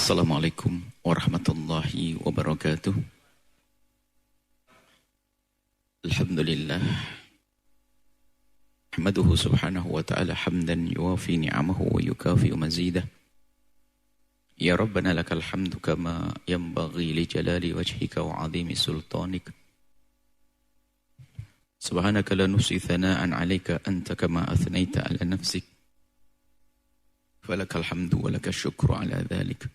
Assalamualaikum warahmatullahi wabarakatuh. Alhamdulillah. Ahmaduhu subhanahu wa ta'ala hamdan yuwafi ni'amahu wa yukafi'u mazidah. Ya Rabbana lakal hamdu kama yanbaghi li jalali wajhika wa 'azimi sultanik. Subhanaka la nuhsi thana'an 'alaika anta kama athnaita 'ala nafsik. Falakal hamdu wa lakal syukru 'ala dhalik.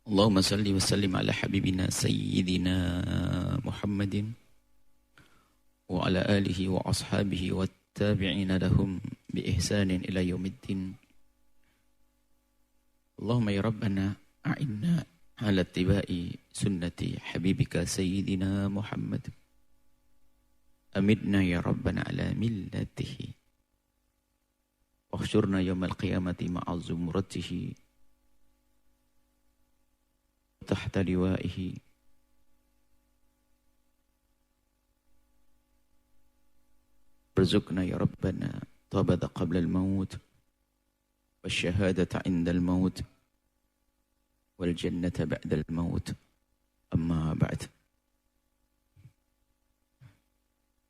Allahumma salli wa sallim ala habibina sayyidina Muhammadin wa ala alihi wa ashabihi wa tabi'ina lahum bi ihsanin ila yaumiddin. Allahumma ya Rabbana a'inna ala ittiba'i sunnati habibika sayyidina Muhammad. Amidna ya Rabbana ala millatihi. Wakhshurna yawmal qiyamati ma'a zumratihi tahta liwaihi. Rizukna ya Rabbana tabata qabla al-maut wa syahadata inda al-maut wal jannata ba'da al-maut. Amma ba'd.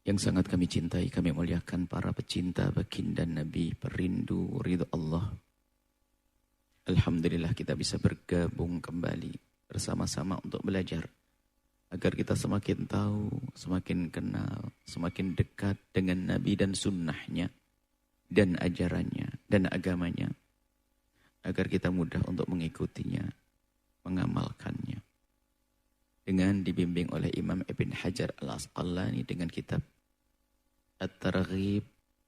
Yang sangat kami cintai, kami muliakan para pecinta baginda Nabi, perindu ridha Allah. Alhamdulillah kita bisa bergabung kembali bersama-sama untuk belajar agar kita semakin tahu, semakin kenal, semakin dekat dengan Nabi dan sunnahnya dan ajarannya dan agamanya, agar kita mudah untuk mengikutinya, mengamalkannya, dengan dibimbing oleh Imam Ibn Hajar Al-Asqalani dengan kitab At-Targhib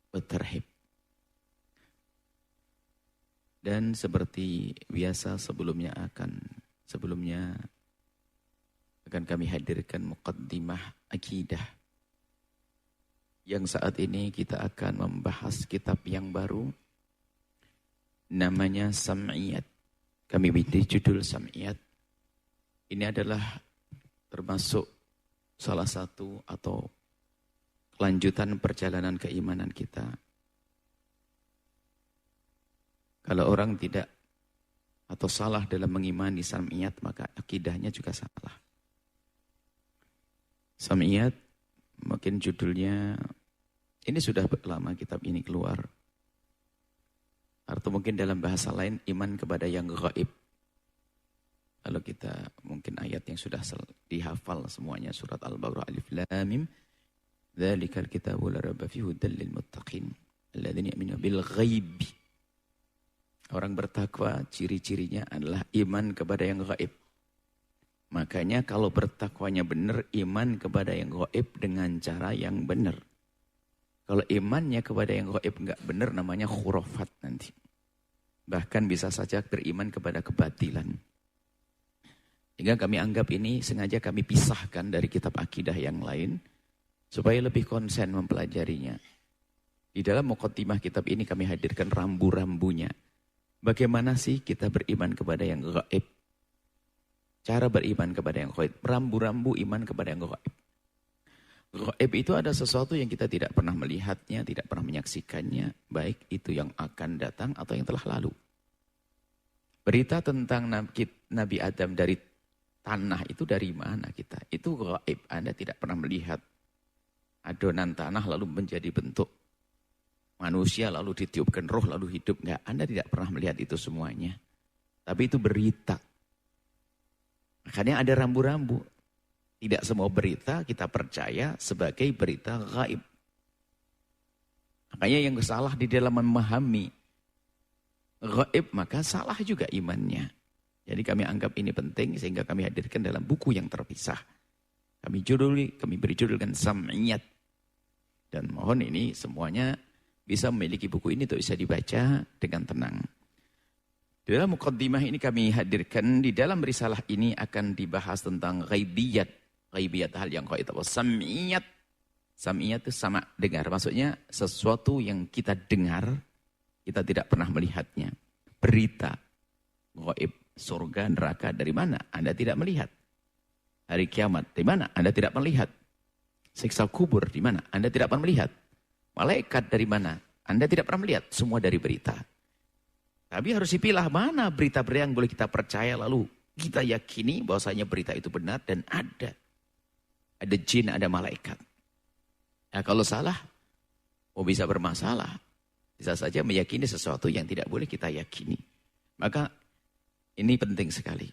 wa Tarhib. Dan seperti biasa sebelumnya akan kami hadirkan muqaddimah akidah. Yang saat ini kita akan membahas kitab yang baru, namanya Sam'iyat. Kami beri judul Sam'iyat. Ini adalah termasuk salah satu atau kelanjutan perjalanan keimanan kita. Kalau orang tidak atau salah dalam mengimani Sam'iyat, maka akidahnya juga salah. Sam'iyat, mungkin judulnya, ini sudah lama kitab ini keluar. Atau mungkin dalam bahasa lain, iman kepada yang gaib. Kalau kita mungkin ayat yang sudah dihafal semuanya, surat Al-Baqarah Alif Lam Mim, Dzalikal kitabu la raiba fihi hudal lil muttaqin alladzina yu'minuna bil ghaibi. Orang bertakwa ciri-cirinya adalah iman kepada yang gaib. Makanya kalau bertakwanya benar, iman kepada yang gaib dengan cara yang benar. Kalau imannya kepada yang gaib enggak benar, namanya khurafat nanti. Bahkan bisa saja beriman kepada kebatilan. Sehingga kami anggap ini sengaja kami pisahkan dari kitab akidah yang lain, supaya lebih konsen mempelajarinya. Di dalam muqaddimah kitab ini kami hadirkan rambu-rambunya. Bagaimana sih kita beriman kepada yang gaib? Cara beriman kepada yang gaib. Rambu-rambu iman kepada yang gaib. Gaib itu ada sesuatu yang kita tidak pernah melihatnya, tidak pernah menyaksikannya. Baik itu yang akan datang atau yang telah lalu. Berita tentang Nabi Adam dari tanah itu dari mana kita? Itu gaib. Anda tidak pernah melihat adonan tanah lalu menjadi bentuk manusia, lalu ditiupkan roh, lalu hidup. Enggak, Anda tidak pernah melihat itu semuanya. Tapi itu berita. Makanya ada rambu-rambu. Tidak semua berita kita percaya sebagai berita gaib. Makanya yang salah di dalam memahami gaib, maka salah juga imannya. Jadi kami anggap ini penting sehingga kami hadirkan dalam buku yang terpisah. Kami beri judulkan Sam'iyat. Dan mohon ini semuanya bisa memiliki buku ini untuk bisa dibaca dengan tenang. Di dalam muqaddimah ini kami hadirkan, di dalam risalah ini akan dibahas tentang ghaibiyat. Ghaibiyat hal yang gaib. Sam'iyat. Sam'iyat itu sama dengar. Maksudnya sesuatu yang kita dengar, kita tidak pernah melihatnya. Berita gaib, surga, neraka dari mana? Anda tidak melihat. Hari kiamat di mana? Anda tidak melihat. Siksa kubur di mana? Anda tidak pernah melihat. Malaikat dari mana? Anda tidak pernah melihat. Semua dari berita. Tapi harus dipilah mana berita-berita yang boleh kita percaya lalu kita yakini bahwasanya berita itu benar dan ada. Ada jin, ada malaikat. Nah, kalau salah, bisa bermasalah. Bisa saja meyakini sesuatu yang tidak boleh kita yakini. Maka ini penting sekali.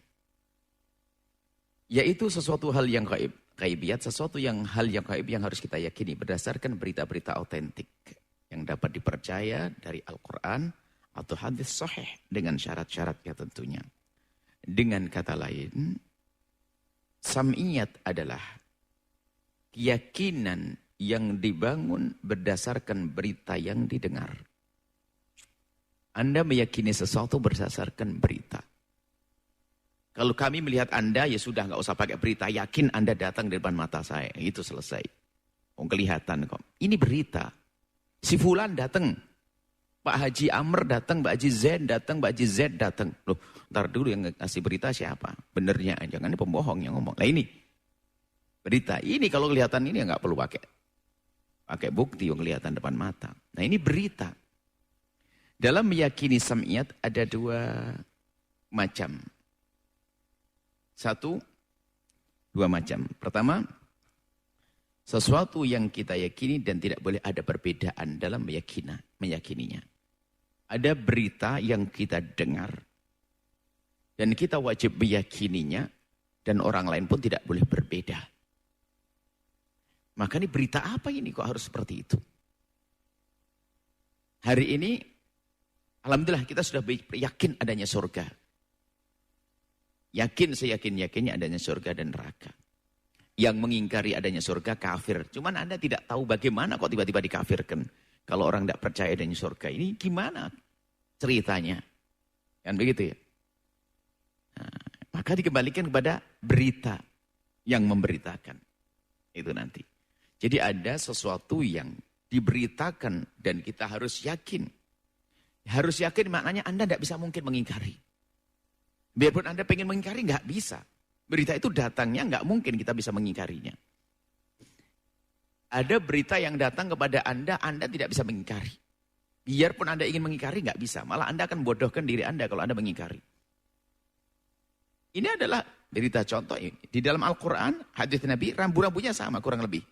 Yaitu sesuatu hal yang gaib. Gaibiyat, sesuatu hal yang gaib yang harus kita yakini berdasarkan berita-berita autentik yang dapat dipercaya dari Al-Quran atau hadis sahih dengan syarat-syaratnya tentunya. Dengan kata lain, sam'iyat adalah keyakinan yang dibangun berdasarkan berita yang didengar. Anda meyakini sesuatu berdasarkan berita. Kalau kami melihat Anda, ya sudah nggak usah pakai berita. Yakin Anda datang di depan mata saya. Itu selesai. Oh, kelihatan kok. Ini berita. Si Fulan datang. Pak Haji Amr datang, Pak Haji Zain datang, Pak Haji Z datang. Loh, ntar dulu yang ngasih berita siapa? Benernya, jangan ini pembohong yang ngomong. Nah ini, berita. Ini kalau kelihatan ini ya nggak perlu pakai bukti yang kelihatan depan mata. Nah ini berita. Dalam meyakini sam'iyat ada dua macam. Dua macam. Pertama, sesuatu yang kita yakini dan tidak boleh ada perbedaan dalam meyakininya. Ada berita yang kita dengar dan kita wajib meyakininya dan orang lain pun tidak boleh berbeda. Maka ini berita apa ini kok harus seperti itu? Hari ini, alhamdulillah kita sudah yakin adanya surga. Yakin seyakin-yakinnya adanya surga dan neraka. Yang mengingkari adanya surga kafir. Cuman Anda tidak tahu bagaimana kok tiba-tiba dikafirkan. Kalau orang tidak percaya adanya surga. Ini gimana ceritanya? Kan begitu ya? Nah, maka dikembalikan kepada berita yang memberitakan. Itu nanti. Jadi ada sesuatu yang diberitakan dan kita harus yakin. Harus yakin maknanya Anda tidak bisa mungkin mengingkari. Biarpun Anda pengen mengingkari, nggak bisa. Berita itu datangnya nggak mungkin kita bisa mengingkarinya. Ada berita yang datang kepada Anda tidak bisa mengingkari. Biarpun Anda ingin mengingkari, nggak bisa. Malah Anda akan bodohkan diri Anda kalau Anda mengingkari. Ini adalah berita contoh ini. Di dalam Al-Quran, hadis Nabi, rambu-rambunya sama kurang lebih.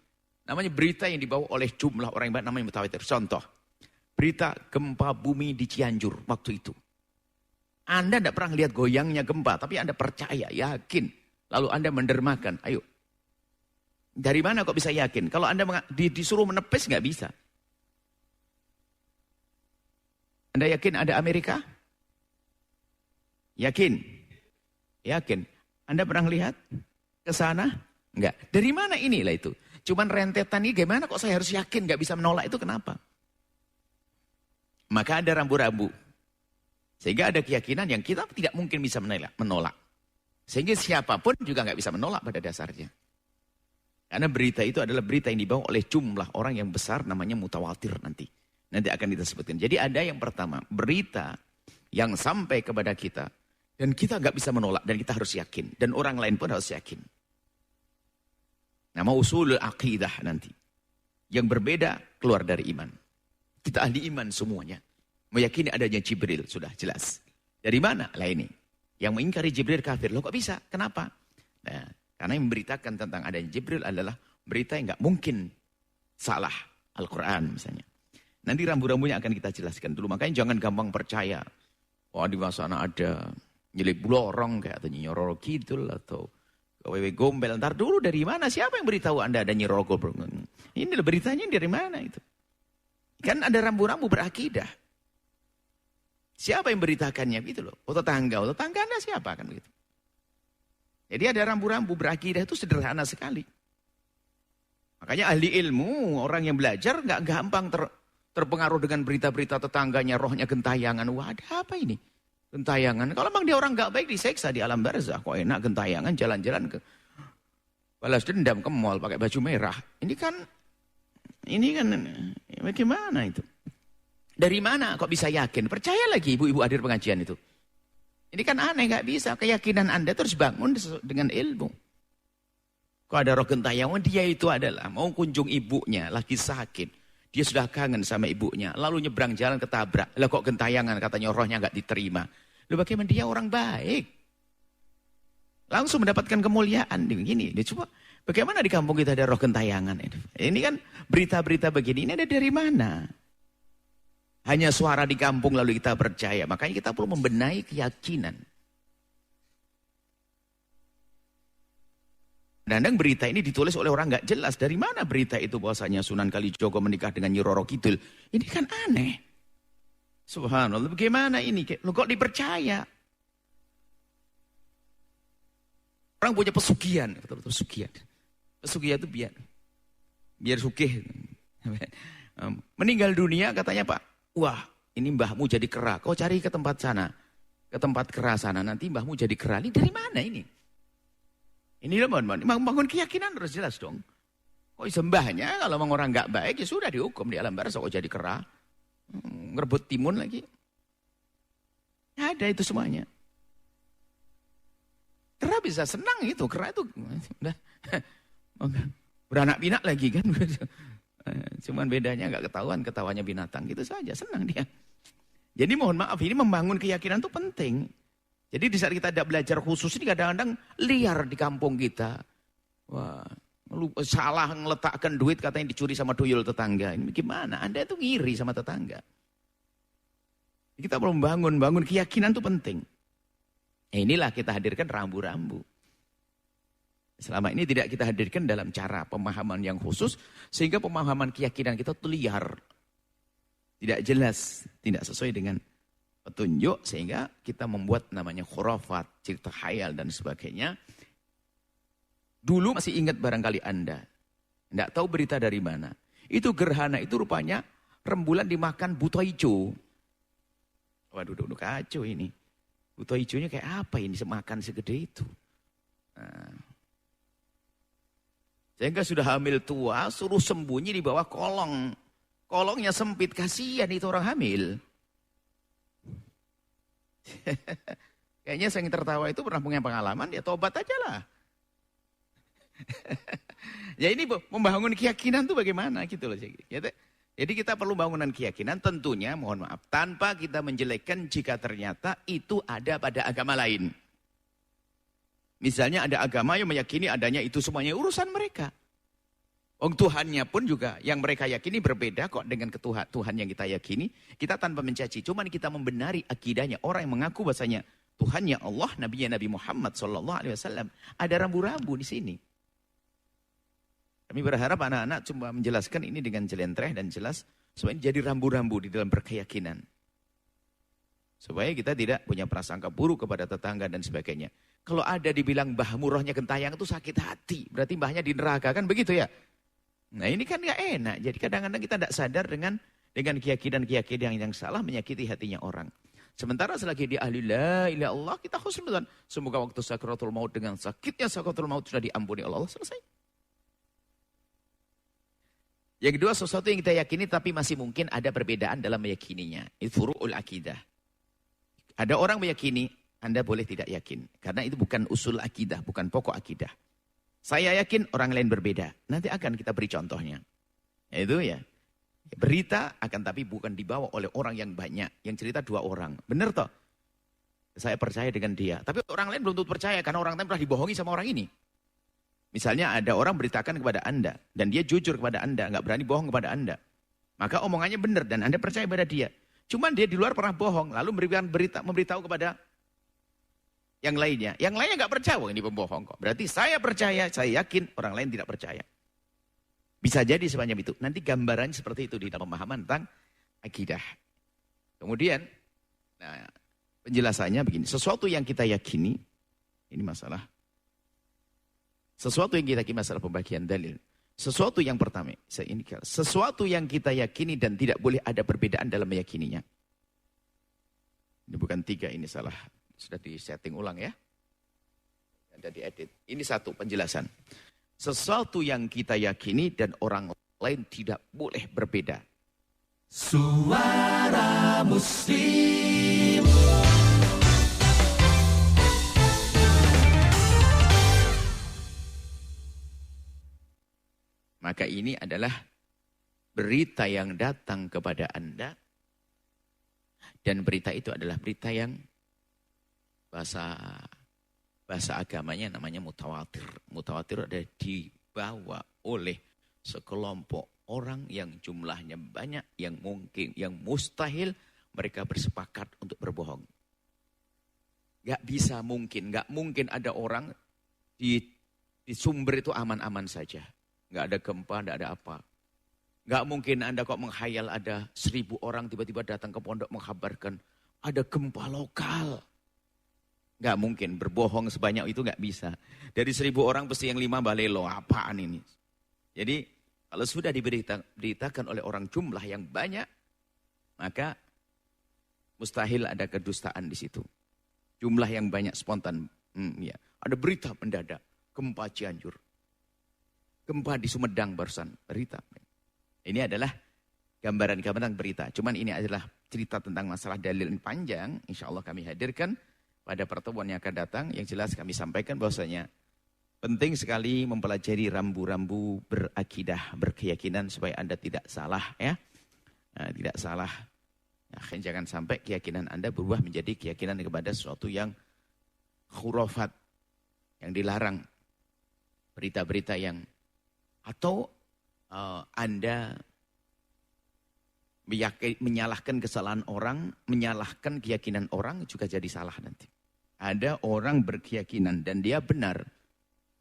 Namanya berita yang dibawa oleh jumlah orang yang banyak, namanya mutawatir. Contoh, berita gempa bumi di Cianjur waktu itu. Anda tidak pernah lihat goyangnya gempa, tapi Anda percaya, yakin. Lalu Anda mendermakan, ayo. Dari mana kok bisa yakin? Kalau Anda disuruh menepis, nggak bisa. Anda yakin ada Amerika? Yakin? Yakin. Anda pernah lihat ke sana? Enggak. Dari mana inilah itu? Cuman rentetan ini gimana kok saya harus yakin, nggak bisa menolak itu kenapa? Maka ada rambu-rambu. Sehingga ada keyakinan yang kita tidak mungkin bisa menolak. Sehingga siapapun juga nggak bisa menolak pada dasarnya. Karena berita itu adalah berita yang dibawa oleh jumlah orang yang besar namanya mutawatir nanti. Nanti akan kita sebutkan. Jadi ada yang pertama, berita yang sampai kepada kita. Dan kita nggak bisa menolak dan kita harus yakin. Dan orang lain pun harus yakin. Nama usul aqidah nanti. Yang berbeda keluar dari iman. Kita ahli iman semuanya. Meyakini adanya Jibril, sudah jelas. Dari mana? Lah ini. Yang mengingkari Jibril kafir. Loh kok bisa? Kenapa? Nah, karena yang memberitakan tentang adanya Jibril adalah berita yang nggak mungkin salah. Al-Quran misalnya. Nanti rambu-rambunya akan kita jelaskan dulu. Makanya jangan gampang percaya. Wah di sana ada nyelip lorong kayak atau nyororo kidul atau wewe gombel. Ntar dulu dari mana? Siapa yang beritahu Anda ada nyiroro gombel? Ini beritanya dari mana itu? Kan ada rambu-rambu berakidah. Siapa yang beritakannya gitu loh? Tetangga Anda siapa kan begitu? Jadi ada rambu-rambu berakidah itu sederhana sekali. Makanya ahli ilmu, orang yang belajar nggak gampang terpengaruh dengan berita-berita tetangganya, rohnya gentayangan. Wah ada apa ini? Gentayangan. Kalau memang dia orang nggak baik diseksa di alam barzah. Kok enak gentayangan jalan-jalan ke balas dendam ke mall pakai baju merah. Ini kan bagaimana itu? Dari mana kok bisa yakin? Percaya lagi ibu-ibu hadir pengajian itu. Ini kan aneh, nggak bisa. Keyakinan Anda terus bangun dengan ilmu. Kok ada roh gentayangan, dia itu adalah mau kunjung ibunya, lagi sakit. Dia sudah kangen sama ibunya. Lalu nyebrang jalan ketabrak. Lah kok gentayangan katanya rohnya nggak diterima. Lalu bagaimana dia orang baik. Langsung mendapatkan kemuliaan. Begini, dia coba bagaimana di kampung kita ada roh gentayangan. Ini kan berita-berita begini, ini ada dari mana? Hanya suara di kampung lalu kita percaya. Makanya kita perlu membenahi keyakinan. Kadang berita ini ditulis oleh orang nggak jelas. Dari mana berita itu bahwasanya Sunan Kalijogo menikah dengan Nyi Roro Kidul? Ini kan aneh. Subhanallah, bagaimana ini? Lo kok dipercaya? Orang punya pesugihan, betul-betul pesugihan. Pesugihan itu biar sugih. Meninggal dunia katanya Pak, wah ini mbahmu jadi kera. Kau cari ke tempat sana, ke tempat kera sana. Nanti mbahmu jadi kera. Ini dari mana ini? Ini bangun keyakinan harus jelas dong. Oh sembahnya kalau memang orang nggak baik ya sudah dihukum di alam barzakh. Kok jadi kera, ngerebut timun lagi. Ada itu semuanya. Kera bisa senang itu, kera itu udah beranak pinak lagi kan. Cuman bedanya nggak ketahuan, ketawanya binatang gitu saja, senang dia. Jadi mohon maaf, ini membangun keyakinan itu penting. Jadi di saat kita tidak belajar khusus ini kadang-kadang liar di kampung kita. Wah, salah ngeletakkan duit katanya dicuri sama tuyul tetangga. Ini gimana? Anda itu ngiri sama tetangga. Kita perlu bangun keyakinan itu penting. Inilah kita hadirkan rambu-rambu. Selama ini tidak kita hadirkan dalam cara pemahaman yang khusus. Sehingga pemahaman keyakinan kita itu liar. Tidak jelas, tidak sesuai dengan petunjuk, sehingga kita membuat namanya khurafat, cerita khayal dan sebagainya. Dulu masih ingat barangkali Anda, tidak tahu berita dari mana. Itu gerhana itu rupanya rembulan dimakan buto hijau. Waduh, kacau ini. Buto hijaunya kayak apa ini, semakan segede itu. Nah. Sehingga sudah hamil tua, suruh sembunyi di bawah kolong. Kolongnya sempit, kasihan itu orang hamil. Kayaknya saya yang tertawa itu pernah punya pengalaman, ya tobat aja lah. Ya ini membangun keyakinan tuh bagaimana gitu loh. Jadi kita perlu bangunan keyakinan tentunya, mohon maaf, tanpa kita menjelekkan jika ternyata itu ada pada agama lain. Misalnya ada agama yang meyakini adanya itu semuanya urusan mereka. Tuhannya pun juga yang mereka yakini berbeda kok dengan Tuhan yang kita yakini. Kita tanpa mencaci, cuman kita membenari akidahnya. Orang yang mengaku bahasanya Tuhannya Allah, Nabinya Nabi Muhammad SAW. Ada rambu-rambu di sini. Kami berharap anak-anak cuma menjelaskan ini dengan jelentreh dan jelas. Supaya ini jadi rambu-rambu di dalam berkeyakinan. Supaya kita tidak punya prasangka buruk kepada tetangga dan sebagainya. Kalau ada dibilang mbahmu rohnya gentayang itu sakit hati. Berarti mbahnya di neraka kan begitu ya. Nah ini kan gak enak. Jadi kadang-kadang kita tidak sadar dengan keyakinan yang salah menyakiti hatinya orang. Sementara selagi dia ahli la ilaha illallah, kita husnudzan. Semoga waktu sakratul maut dengan sakitnya sakratul maut sudah diampuni Allah. Selesai. Yang kedua, sesuatu yang kita yakini tapi masih mungkin ada perbedaan dalam meyakininya. Itu furu'ul akidah. Ada orang meyakini, Anda boleh tidak yakin. Karena itu bukan usul akidah, bukan pokok akidah. Saya yakin orang lain berbeda. Nanti akan kita beri contohnya. Itu ya. Berita akan tapi bukan dibawa oleh orang yang banyak. Yang cerita 2 orang. Benar toh? Saya percaya dengan dia. Tapi orang lain belum tentu percaya karena orang lain pernah dibohongi sama orang ini. Misalnya ada orang beritakan kepada Anda. Dan dia jujur kepada Anda. Nggak berani bohong kepada Anda. Maka omongannya benar dan Anda percaya pada dia. Cuman dia di luar pernah bohong. Lalu memberitahu kepada yang lainnya. Yang lainnya nggak percaya, wah ini pembohong kok. Berarti saya percaya, saya yakin, orang lain tidak percaya. Bisa jadi semacam itu. Nanti gambarannya seperti itu di dalam pemahaman tentang akidah. Kemudian, nah, penjelasannya begini. Sesuatu yang kita yakini, ini masalah. Sesuatu yang kita yakini masalah pembagian dalil. Sesuatu yang pertama, sesuatu yang kita yakini dan tidak boleh ada perbedaan dalam meyakininya. Ini bukan 3, ini salah. Sudah di-setting ulang ya. Ada diedit. Ini satu penjelasan. Sesuatu yang kita yakini dan orang lain tidak boleh berbeda. Suara Muslim. Maka ini adalah berita yang datang kepada Anda, dan berita itu adalah berita yang bahasa agamanya namanya mutawatir. Mutawatir adalah dibawa oleh sekelompok orang yang jumlahnya banyak, yang mungkin, yang mustahil mereka bersepakat untuk berbohong. Gak mungkin ada orang di sumber itu aman-aman saja. Gak ada gempa, gak ada apa. Gak mungkin Anda kok menghayal ada 1000 orang tiba-tiba datang ke pondok mengkabarkan ada gempa lokal. Gak mungkin, berbohong sebanyak itu gak bisa. Dari 1000 orang pasti yang 5 balelo, apaan ini? Jadi kalau sudah diberitakan oleh orang jumlah yang banyak, maka mustahil ada kedustaan di situ. Jumlah yang banyak spontan. Ya. Ada berita mendadak, gempa Cianjur. Gempa di Sumedang barusan, berita. Ini adalah gambaran-gambaran berita. Cuman ini adalah cerita tentang masalah dalil yang panjang. Insya Allah kami hadirkan pada pertemuan yang akan datang. Yang jelas kami sampaikan bahwasanya penting sekali mempelajari rambu-rambu berakidah, berkeyakinan supaya Anda tidak salah ya. Tidak salah. Nah, jangan sampai keyakinan Anda berubah menjadi keyakinan kepada sesuatu yang khurafat, yang dilarang. Berita-berita yang atau Anda menyalahkan kesalahan orang, menyalahkan keyakinan orang juga jadi salah nanti. Ada orang berkeyakinan dan dia benar.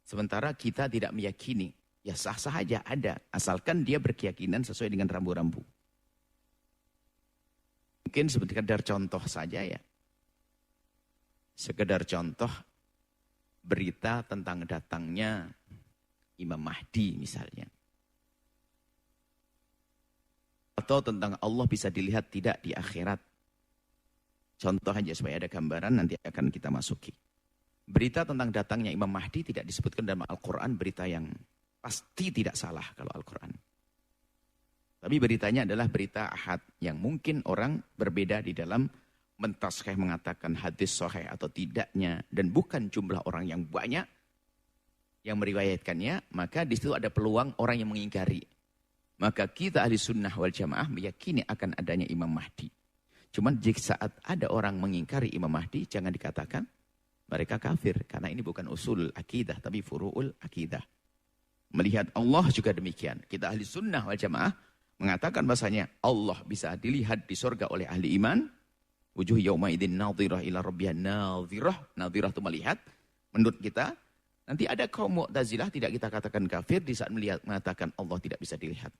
Sementara kita tidak meyakini. Ya sah-sah aja ada. Asalkan dia berkeyakinan sesuai dengan rambu-rambu. Mungkin sekedar contoh saja ya. Sekedar contoh berita tentang datangnya Imam Mahdi misalnya. Atau tentang Allah bisa dilihat tidak di akhirat. Contoh aja supaya ada gambaran nanti akan kita masuki. Berita tentang datangnya Imam Mahdi tidak disebutkan dalam Al-Quran, berita yang pasti tidak salah kalau Al-Quran. Tapi beritanya adalah berita ahad yang mungkin orang berbeda di dalam mentaskhih mengatakan hadis sahih atau tidaknya. Dan bukan jumlah orang yang banyak yang meriwayatkannya, maka di situ ada peluang orang yang mengingkari. Maka kita ahli sunnah wal jamaah meyakini akan adanya Imam Mahdi. Cuman jika saat ada orang mengingkari Imam Mahdi, jangan dikatakan mereka kafir. Karena ini bukan usul akidah, tapi furu'ul akidah. Melihat Allah juga demikian. Kita ahli sunnah wal jamaah mengatakan bahasanya Allah bisa dilihat di surga oleh ahli iman. Wujuh yawma idin nadhirah ila rabbiha nadhirah. Nadhirah itu melihat. Menurut kita, nanti ada kaum Mu'tazilah tidak kita katakan kafir di saat mengatakan Allah tidak bisa dilihat.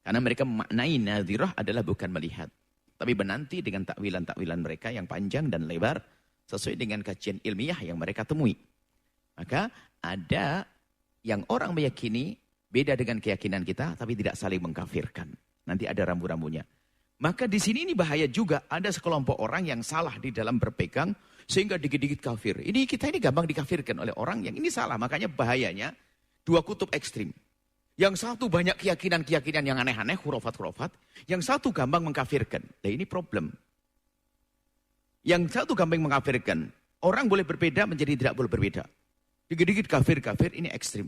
Karena mereka memaknai nadhirah adalah bukan melihat. Tapi menanti dengan takwilan-takwilan mereka yang panjang dan lebar. Sesuai dengan kajian ilmiah yang mereka temui. Maka ada yang orang meyakini beda dengan keyakinan kita. Tapi tidak saling mengkafirkan. Nanti ada rambu-rambunya. Maka di sini ini bahaya juga. Ada sekelompok orang yang salah di dalam berpegang. Sehingga dikit-dikit kafir. Kita ini gampang dikafirkan oleh orang yang ini salah. Makanya bahayanya dua kutub ekstrim. Yang satu banyak keyakinan-keyakinan yang aneh-aneh, khurafat-khurafat. Yang satu gampang mengkafirkan. Nah ini problem. Yang satu gampang mengkafirkan. Orang boleh berbeda menjadi tidak boleh berbeda. Dikit-dikit kafir-kafir ini ekstrim.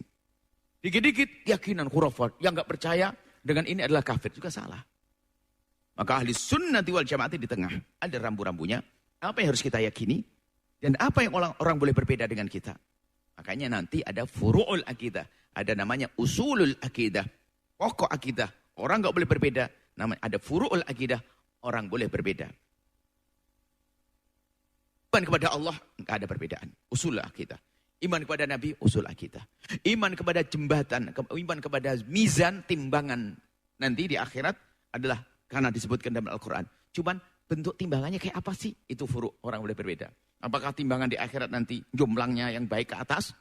Dikit-dikit keyakinan khurafat. Yang gak percaya dengan ini adalah kafir. Juga salah. Maka ahli sunnati wal jamaah di tengah. Ada rambu-rambunya. Apa yang harus kita yakini. Dan apa yang orang boleh berbeda dengan kita. Makanya nanti ada furu'ul akidah. Ada namanya usulul akidah. Pokok akidah. Orang gak boleh berbeda. Namanya ada furu'ul akidah. Orang boleh berbeda. Iman kepada Allah gak ada perbedaan. Usul akidah. Iman kepada Nabi, usul akidah. Iman kepada jembatan. Iman kepada mizan, timbangan. Nanti di akhirat adalah karena disebutkan dalam Al-Quran. Cuman bentuk timbangannya kayak apa sih? Itu furu'. Orang boleh berbeda. Apakah timbangan di akhirat nanti jumlahnya yang baik ke atas?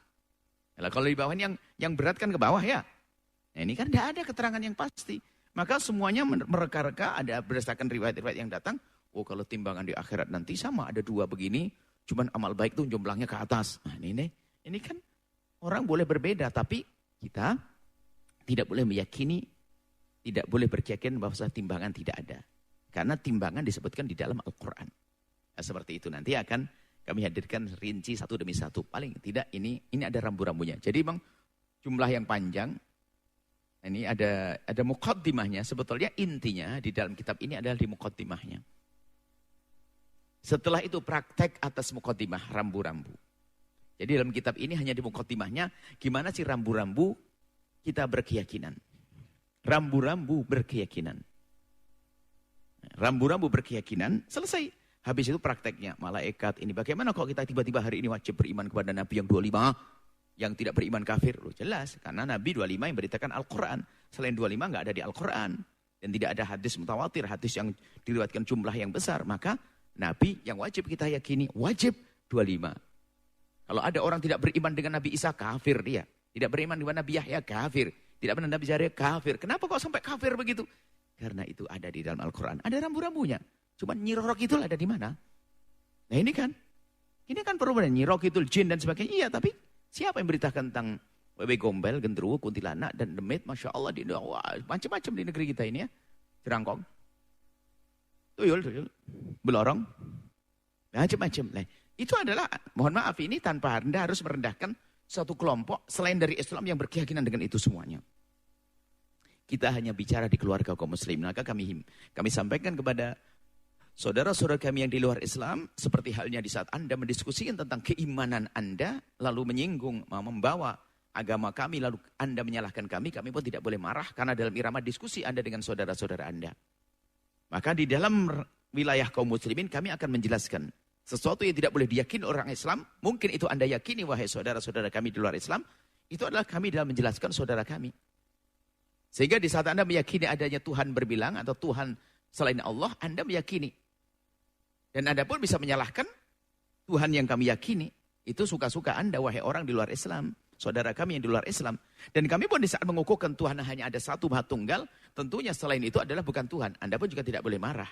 Nah, kalau di bawah ini yang berat kan ke bawah ya. Nah, ini kan tidak ada keterangan yang pasti. Maka semuanya mereka-reka ada berdasarkan riwayat-riwayat yang datang. Oh kalau timbangan di akhirat nanti sama ada 2 begini. Cuman amal baik tuh jumlahnya ke atas. Nah ini kan orang boleh berbeda. Tapi kita tidak boleh meyakini. Tidak boleh berkeyakinan bahwa timbangan tidak ada. Karena timbangan disebutkan di dalam Al-Quran. Nah, seperti itu nanti akan kami hadirkan rinci satu demi satu. Paling tidak ini ada rambu-rambunya. Jadi memang jumlah yang panjang. Ini ada muqaddimahnya. Sebetulnya intinya di dalam kitab ini adalah di muqaddimahnya. Setelah itu praktek atas muqaddimah rambu-rambu. Jadi dalam kitab ini hanya di muqaddimahnya gimana sih rambu-rambu kita berkeyakinan. Rambu-rambu berkeyakinan. Rambu-rambu berkeyakinan selesai. Habis itu prakteknya malaikat ini. Bagaimana kalau kita tiba-tiba hari ini wajib beriman kepada Nabi yang 25? Yang tidak beriman kafir. Loh, jelas. Karena Nabi 25 yang beritakan Al-Quran. Selain 25 nggak ada di Al-Quran. Dan tidak ada hadis mutawatir. Hadis yang diriwayatkan jumlah yang besar. Maka Nabi yang wajib kita yakini. Wajib 25. Kalau ada orang tidak beriman dengan Nabi Isa, kafir dia. Tidak beriman dengan Nabi Yahya, kafir. Tidak beriman dengan Nabi Zakaria, kafir. Kenapa kok sampai kafir begitu? Karena itu ada di dalam Al-Quran. Ada rambu-rambunya. Cuman Nyi Roro Kidul ada di mana? Nah ini kan perubahan. Nyi Roro Kidul, jin dan sebagainya. Iya, tapi siapa yang beritakan tentang Wewe Gombel, Gendruwo, Kuntilanak, dan Demit? Masya Allah, macam-macam di negeri kita ini ya. Jerangkong. Tuyul. Belorong. Macam-macam. Nah, itu adalah, mohon maaf ini tanpa Anda harus merendahkan satu kelompok selain dari Islam yang berkeyakinan dengan itu semuanya. Kita hanya bicara di keluarga kaum muslim. Maka kami sampaikan kepada saudara-saudara kami yang di luar Islam, seperti halnya di saat Anda mendiskusikan tentang keimanan Anda, lalu menyinggung, membawa agama kami, lalu Anda menyalahkan kami pun tidak boleh marah, karena dalam irama diskusi Anda dengan saudara-saudara Anda. Maka di dalam wilayah kaum muslimin kami akan menjelaskan sesuatu yang tidak boleh diyakini orang Islam, mungkin itu Anda yakini wahai saudara-saudara kami di luar Islam, itu adalah kami dalam menjelaskan saudara kami. Sehingga di saat Anda meyakini adanya Tuhan berbilang atau Tuhan selain Allah, Anda meyakini. Dan Anda pun bisa menyalahkan Tuhan yang kami yakini. Itu suka-suka Anda wahai orang di luar Islam, saudara kami yang di luar Islam. Dan kami pun di saat mengukuhkan Tuhan hanya ada satu Maha Tunggal, tentunya selain itu adalah bukan Tuhan. Anda pun juga tidak boleh marah.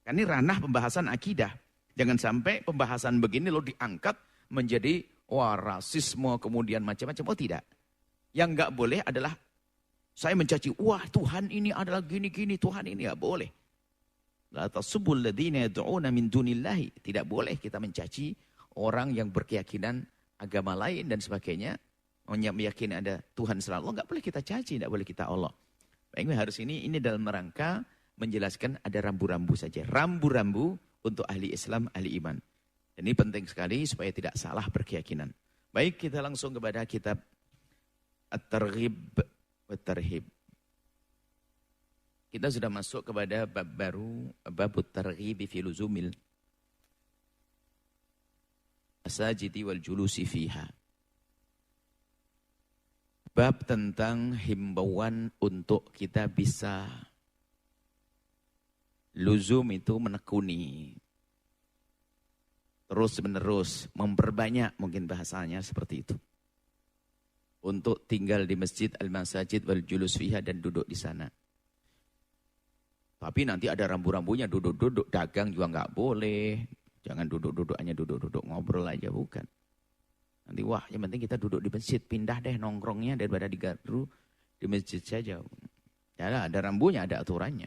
Karena ini ranah pembahasan akidah. Jangan sampai pembahasan begini lo diangkat menjadi rasisme kemudian macam-macam. Oh tidak. Yang enggak boleh adalah saya mencaci, wah Tuhan ini adalah gini-gini, Tuhan ini enggak boleh. La tasubul ladzina yad'una min dunillahi. Tidak boleh kita mencaci orang yang berkeyakinan agama lain dan sebagainya. Meyakini ada Tuhan selain Allah, enggak boleh kita caci, enggak boleh kita Allah. Baik, harus ini dalam rangka menjelaskan ada rambu-rambu saja. Rambu-rambu untuk ahli Islam, ahli iman. Dan ini penting sekali supaya tidak salah berkeyakinan. Baik, kita langsung kepada kitab At-Targhib wa Tarhib. Kita sudah masuk kepada bab baru, bab At-Targhib fi luzumil masajidi wal julusi fiha. Bab tentang himbauan untuk kita bisa luzum itu menekuni. Terus menerus, memperbanyak mungkin bahasanya seperti itu. Untuk tinggal di masjid al-masajid wal julus fiha dan duduk di sana. Tapi nanti ada rambu-rambunya, duduk-duduk, dagang juga nggak boleh. Jangan duduk-duduk, hanya duduk-duduk ngobrol aja, bukan. Nanti wah, yang penting kita duduk di masjid, pindah deh nongkrongnya daripada di gardu, di masjid saja. Ya, ada rambunya, ada aturannya.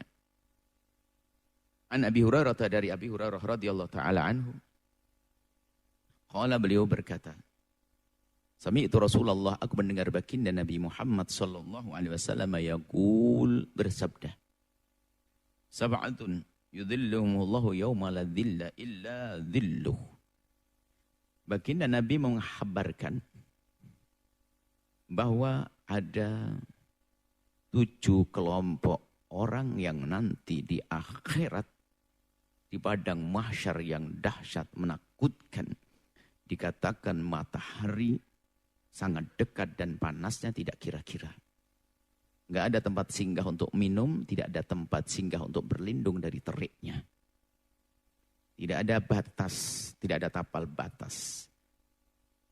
An Abi Hurairah, dari Abi Hurairah radhiyallahu taala anhu. Qala, beliau berkata, Sami'tu Rasulullah, aku mendengar baginda Nabi Muhammad sallallahu alaihi wasallam yaqul, bersabda, Sab'atun yudhilluhumullahu yawma la dhilla illa dhilluh. Baginda Nabi menghabarkan bahwa ada 7 kelompok orang yang nanti di akhirat, di padang mahsyar yang dahsyat menakutkan, dikatakan matahari sangat dekat dan panasnya tidak kira-kira. Enggak ada tempat singgah untuk minum, tidak ada tempat singgah untuk berlindung dari teriknya. Tidak ada batas, tidak ada tapal batas.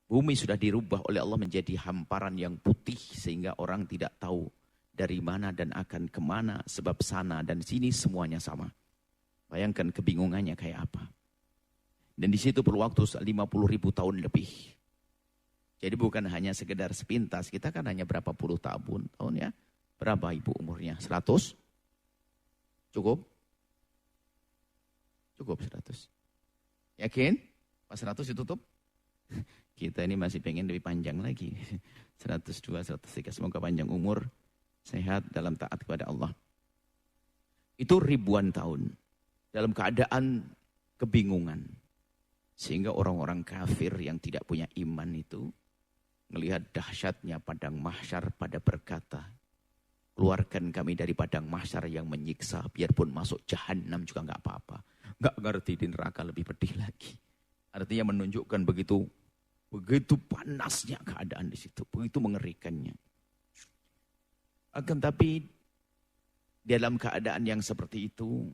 Bumi sudah dirubah oleh Allah menjadi hamparan yang putih sehingga orang tidak tahu dari mana dan akan kemana, sebab sana dan sini semuanya sama. Bayangkan kebingungannya kayak apa. Dan di situ perlu waktu 50.000 tahun lebih. Jadi bukan hanya sekedar sepintas, kita kan hanya berapa puluh tahun ya. Berapa ibu umurnya? 100? Cukup? Cukup 100. Yakin? Pas 100 ditutup? Kita ini masih pengen lebih panjang lagi. 102, 103, semoga panjang umur. sehat dalam taat kepada Allah. Itu ribuan tahun dalam keadaan kebingungan. Sehingga orang-orang kafir yang tidak punya iman itu melihat dahsyatnya padang mahsyar pada berkata, keluarkan kami dari padang mahsyar yang menyiksa, biarpun masuk jahanam juga nggak apa-apa. Nggak ngerti di neraka lebih pedih lagi. Artinya menunjukkan begitu panasnya keadaan di situ, begitu mengerikannya. Akan tapi dalam keadaan yang seperti itu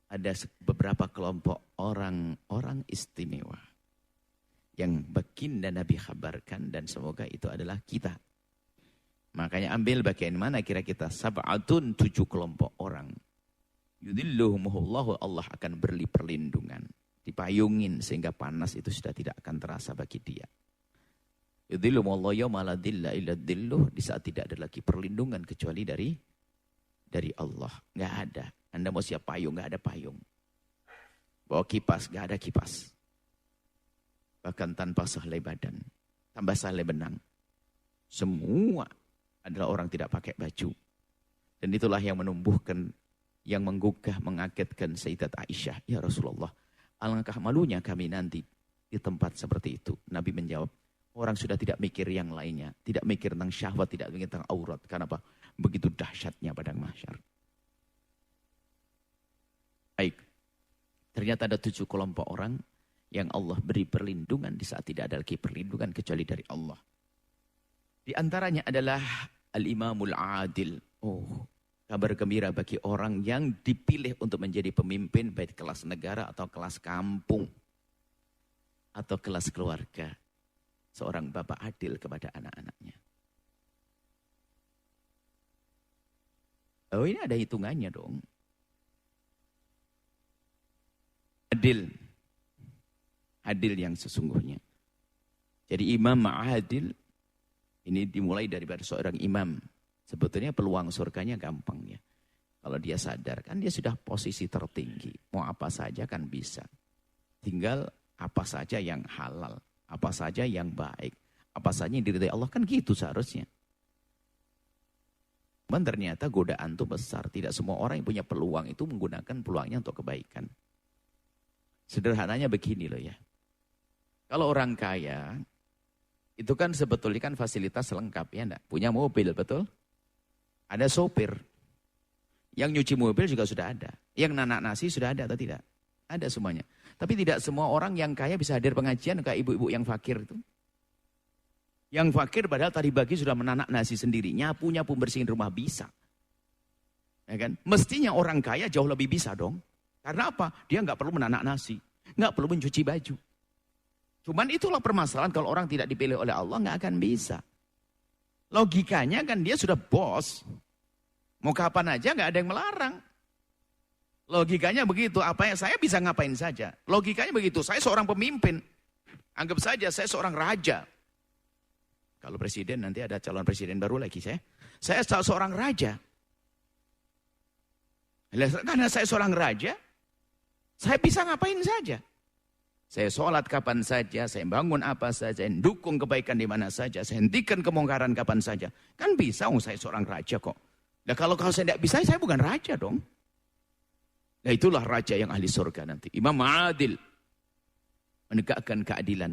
ada beberapa kelompok orang istimewa yang baginda Nabi kabarkan, dan semoga itu adalah kita. Makanya ambil bagian mana kira kita? Sab'atun, 7 kelompok orang. Yudhilluhumullahu, Allah akan beri perlindungan. Dipayungin sehingga panas itu sudah tidak akan terasa bagi dia. Yudhilluhumullahu yawma la dhilla illa dhilluh, di saat tidak ada lagi perlindungan kecuali dari Allah. Nggak ada. Anda mau siap payung, nggak ada payung. Bawa kipas, nggak ada kipas. Bahkan tanpa sehelai badan, tambah sehelai benang. Semua adalah orang tidak pakai baju. Dan itulah yang menumbuhkan, yang menggugah, mengagetkan Sayyidat Aisyah. Ya Rasulullah, alangkah malunya kami nanti di tempat seperti itu. Nabi menjawab, orang sudah tidak mikir yang lainnya. Tidak mikir tentang syahwat, tidak mikir tentang aurat. Karena apa? Begitu dahsyatnya padang mahsyar. Baik, ternyata ada 7 kelompok orang yang Allah beri perlindungan di saat tidak ada lagi perlindungan kecuali dari Allah. Di antaranya adalah Al-Imamul Adil. Oh, kabar gembira bagi orang yang dipilih untuk menjadi pemimpin baik kelas negara atau kelas kampung atau kelas keluarga. Seorang bapak adil kepada anak-anaknya. Oh, ini ada hitungannya dong. Adil yang sesungguhnya. Jadi imam adil ini dimulai daripada seorang imam. Sebetulnya peluang surganya gampang ya. Kalau dia sadar kan dia sudah posisi tertinggi. Mau apa saja kan bisa. Tinggal apa saja yang halal, apa saja yang baik, apa saja yang diridhai Allah, kan gitu seharusnya. Dan ternyata godaan itu besar. Tidak semua orang yang punya peluang itu menggunakan peluangnya untuk kebaikan. Sederhananya begini loh ya. Kalau orang kaya, itu kan sebetulnya kan fasilitas lengkap ya enggak? Punya mobil, betul? Ada sopir. Yang nyuci mobil juga sudah ada. Yang nanak nasi sudah ada atau tidak? Ada semuanya. Tapi tidak semua orang yang kaya bisa hadir pengajian kayak ibu-ibu yang fakir itu. Yang fakir padahal tadi pagi sudah menanak nasi sendiri. Nyapu-nyapu bersihin rumah bisa. Ya kan? Mestinya orang kaya jauh lebih bisa dong. Karena apa? Dia nggak perlu menanak nasi, nggak perlu mencuci baju. Cuman itulah permasalahan kalau orang tidak dipilih oleh Allah nggak akan bisa. Logikanya kan dia sudah bos, mau kapan aja nggak ada yang melarang. Logikanya begitu. Apa yang saya bisa ngapain saja? Logikanya begitu. Saya seorang pemimpin, anggap saja saya seorang raja. Kalau presiden nanti ada calon presiden baru lagi saya seorang raja. Karena saya seorang raja. Saya bisa ngapain saja. Saya sholat kapan saja, saya bangun apa saja, saya dukung kebaikan di mana saja, saya hentikan kemungkaran kapan saja. Kan bisa, saya seorang raja kok. Nah kalau saya tidak bisa, saya bukan raja dong. Nah itulah raja yang ahli surga nanti. Imam adil. Menegakkan keadilan.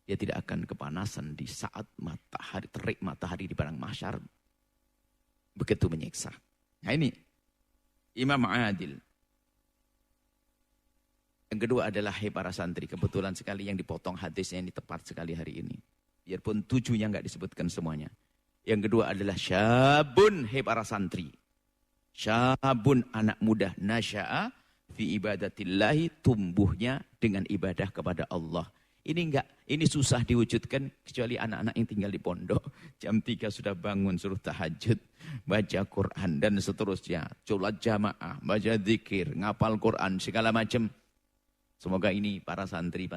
Dia tidak akan kepanasan di saat matahari, terik matahari di padang mahsyar. Begitu menyiksa. Nah ini, Imam adil. Yang kedua adalah hai para santri. Kebetulan sekali yang dipotong hadisnya ini tepat sekali hari ini. Biarpun 7-nya nggak disebutkan semuanya. Yang kedua adalah syabun, hai para santri. Syabun, anak muda, nasya'a fi ibadatillahi, tumbuhnya dengan ibadah kepada Allah. Ini susah diwujudkan kecuali anak-anak yang tinggal di pondok. Jam 3 sudah bangun, suruh tahajud, baca Quran dan seterusnya. Sholat jamaah, baca zikir, ngapal Quran, segala macam. Semoga ini para santri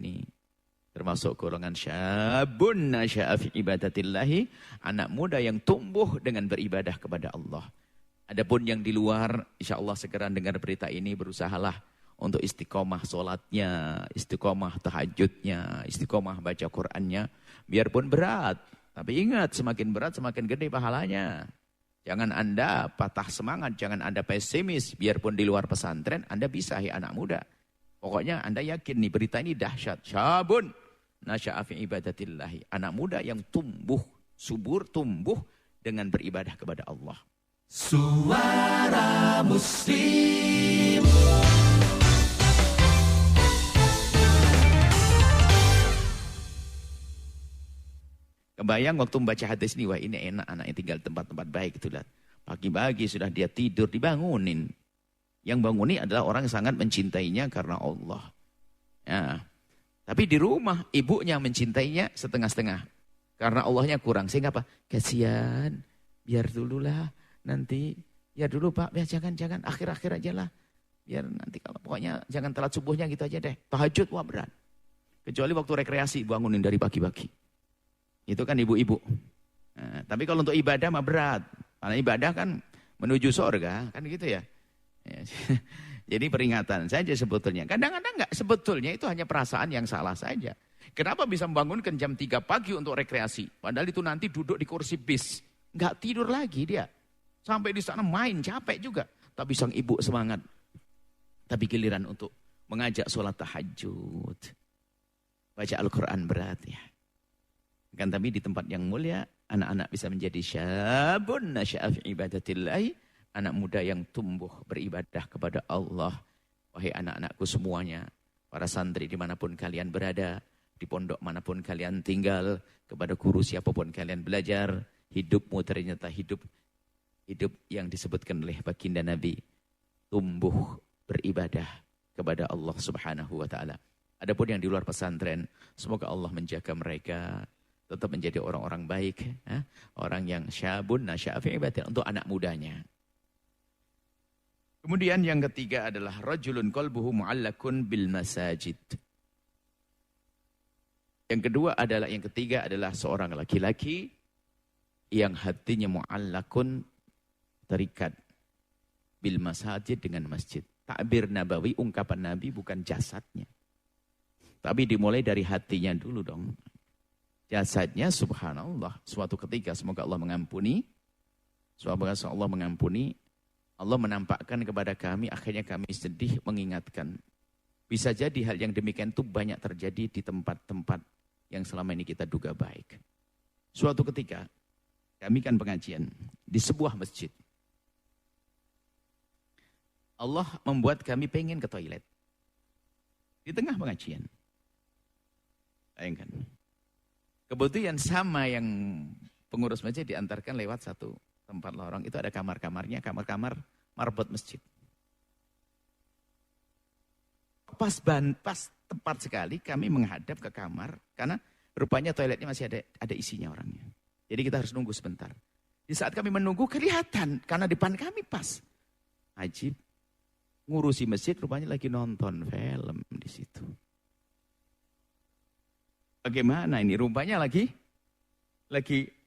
ini termasuk golongan syabun nasya'a fi ibadatillahi, anak muda yang tumbuh dengan beribadah kepada Allah. Adapun yang di luar, insya Allah segera dengar berita ini, berusahalah untuk istiqomah sholatnya, istiqomah tahajudnya, istiqomah baca Qur'annya, biarpun berat. Tapi ingat, semakin berat semakin gede pahalanya. Jangan Anda patah semangat, jangan Anda pesimis. Biarpun di luar pesantren, Anda bisa, anak muda. Pokoknya Anda yakin nih, berita ini dahsyat. Syabun nasya'a fi ibadatillahi. Anak muda yang tumbuh, subur, tumbuh dengan beribadah kepada Allah. Suara Muslim. Kebayang waktu membaca hadis ini, wah ini enak anaknya tinggal tempat-tempat baik itulah. Pagi-pagi sudah dia tidur, dibangunin. Yang bangunin adalah orang yang sangat mencintainya karena Allah. Ya. Tapi di rumah ibunya mencintainya setengah-setengah. Karena Allahnya kurang. Sehingga apa? Kasihan, biar dululah nanti. Ya dulu Pak, ya jangan akhir-akhir aja lah. Biar nanti kalau pokoknya jangan telat subuhnya gitu aja deh. Tahajud wah berat. Kecuali waktu rekreasi bangunin dari pagi-pagi. Itu kan ibu-ibu. Nah, tapi kalau untuk ibadah mah berat. Karena ibadah kan menuju surga, kan gitu ya. Jadi peringatan saja sebetulnya. Kadang-kadang enggak, sebetulnya itu hanya perasaan yang salah saja. Kenapa bisa membangunkan jam 3 pagi untuk rekreasi? Padahal itu nanti duduk di kursi bis. Enggak tidur lagi dia. Sampai di sana main, capek juga. Tapi sang ibu semangat. Tapi giliran untuk mengajak sholat tahajud. Baca Al-Quran berat ya. Kan tapi di tempat yang mulia, anak-anak bisa menjadi syabun nasya'a fi ibadatillahi, anak muda yang tumbuh beribadah kepada Allah. Wahai anak-anakku semuanya, para santri dimanapun kalian berada, di pondok manapun kalian tinggal, kepada guru siapapun kalian belajar, hidupmu ternyata hidup yang disebutkan oleh baginda Nabi, tumbuh beribadah kepada Allah Subhanahu wa taala. Adapun yang di luar pesantren, semoga Allah menjaga mereka tetap menjadi orang-orang baik, orang yang syabun nasya'a fi ibadatillah, untuk anak mudanya. Kemudian yang ketiga adalah rajulun qalbuhu mu'allakun bil masajid. Yang ketiga adalah seorang laki-laki yang hatinya mu'allakun, terikat bil masajid, dengan masjid. Takbir Nabawi, ungkapan Nabi bukan jasadnya. Tapi dimulai dari hatinya dulu dong. Jasadnya subhanallah, suatu ketika semoga Allah mengampuni. Semoga Allah mengampuni. Allah menampakkan kepada kami, akhirnya kami sedih mengingatkan. Bisa jadi hal yang demikian itu banyak terjadi di tempat-tempat yang selama ini kita duga baik. Suatu ketika, kami kan pengajian di sebuah masjid. Allah membuat kami pengen ke toilet. Di tengah pengajian. Bayangkan. Kebetulan sama yang pengurus masjid diantarkan lewat satu tempat lorong. Itu ada kamar-kamarnya, kamar-kamar marbot masjid. Pas tepat sekali kami menghadap ke kamar. Karena rupanya toiletnya masih ada isinya orangnya. Jadi kita harus nunggu sebentar. Di saat kami menunggu kelihatan, karena depan kami pas. Ajib, ngurusi masjid rupanya lagi nonton film di situ. Bagaimana ini? Rupanya lagi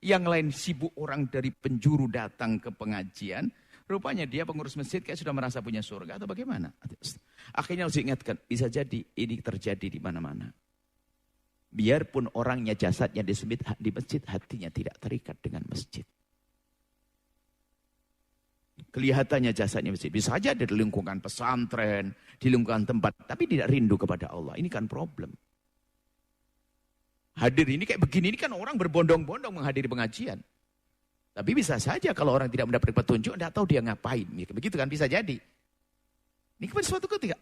yang lain sibuk, orang dari penjuru datang ke pengajian. Rupanya dia pengurus masjid kayak sudah merasa punya surga atau bagaimana. Akhirnya harus diingatkan, bisa jadi ini terjadi di mana-mana. Biarpun orangnya jasadnya di masjid, hatinya tidak terikat dengan masjid. Kelihatannya jasadnya masjid. Bisa saja di lingkungan pesantren, di lingkungan tempat, tapi tidak rindu kepada Allah. Ini kan problem. Hadir ini kayak begini, ini kan orang berbondong-bondong menghadiri pengajian. Tapi bisa saja kalau orang tidak mendapat petunjuk, tidak tahu dia ngapain. Begitu kan, bisa jadi. Ini kepada suatu ketika,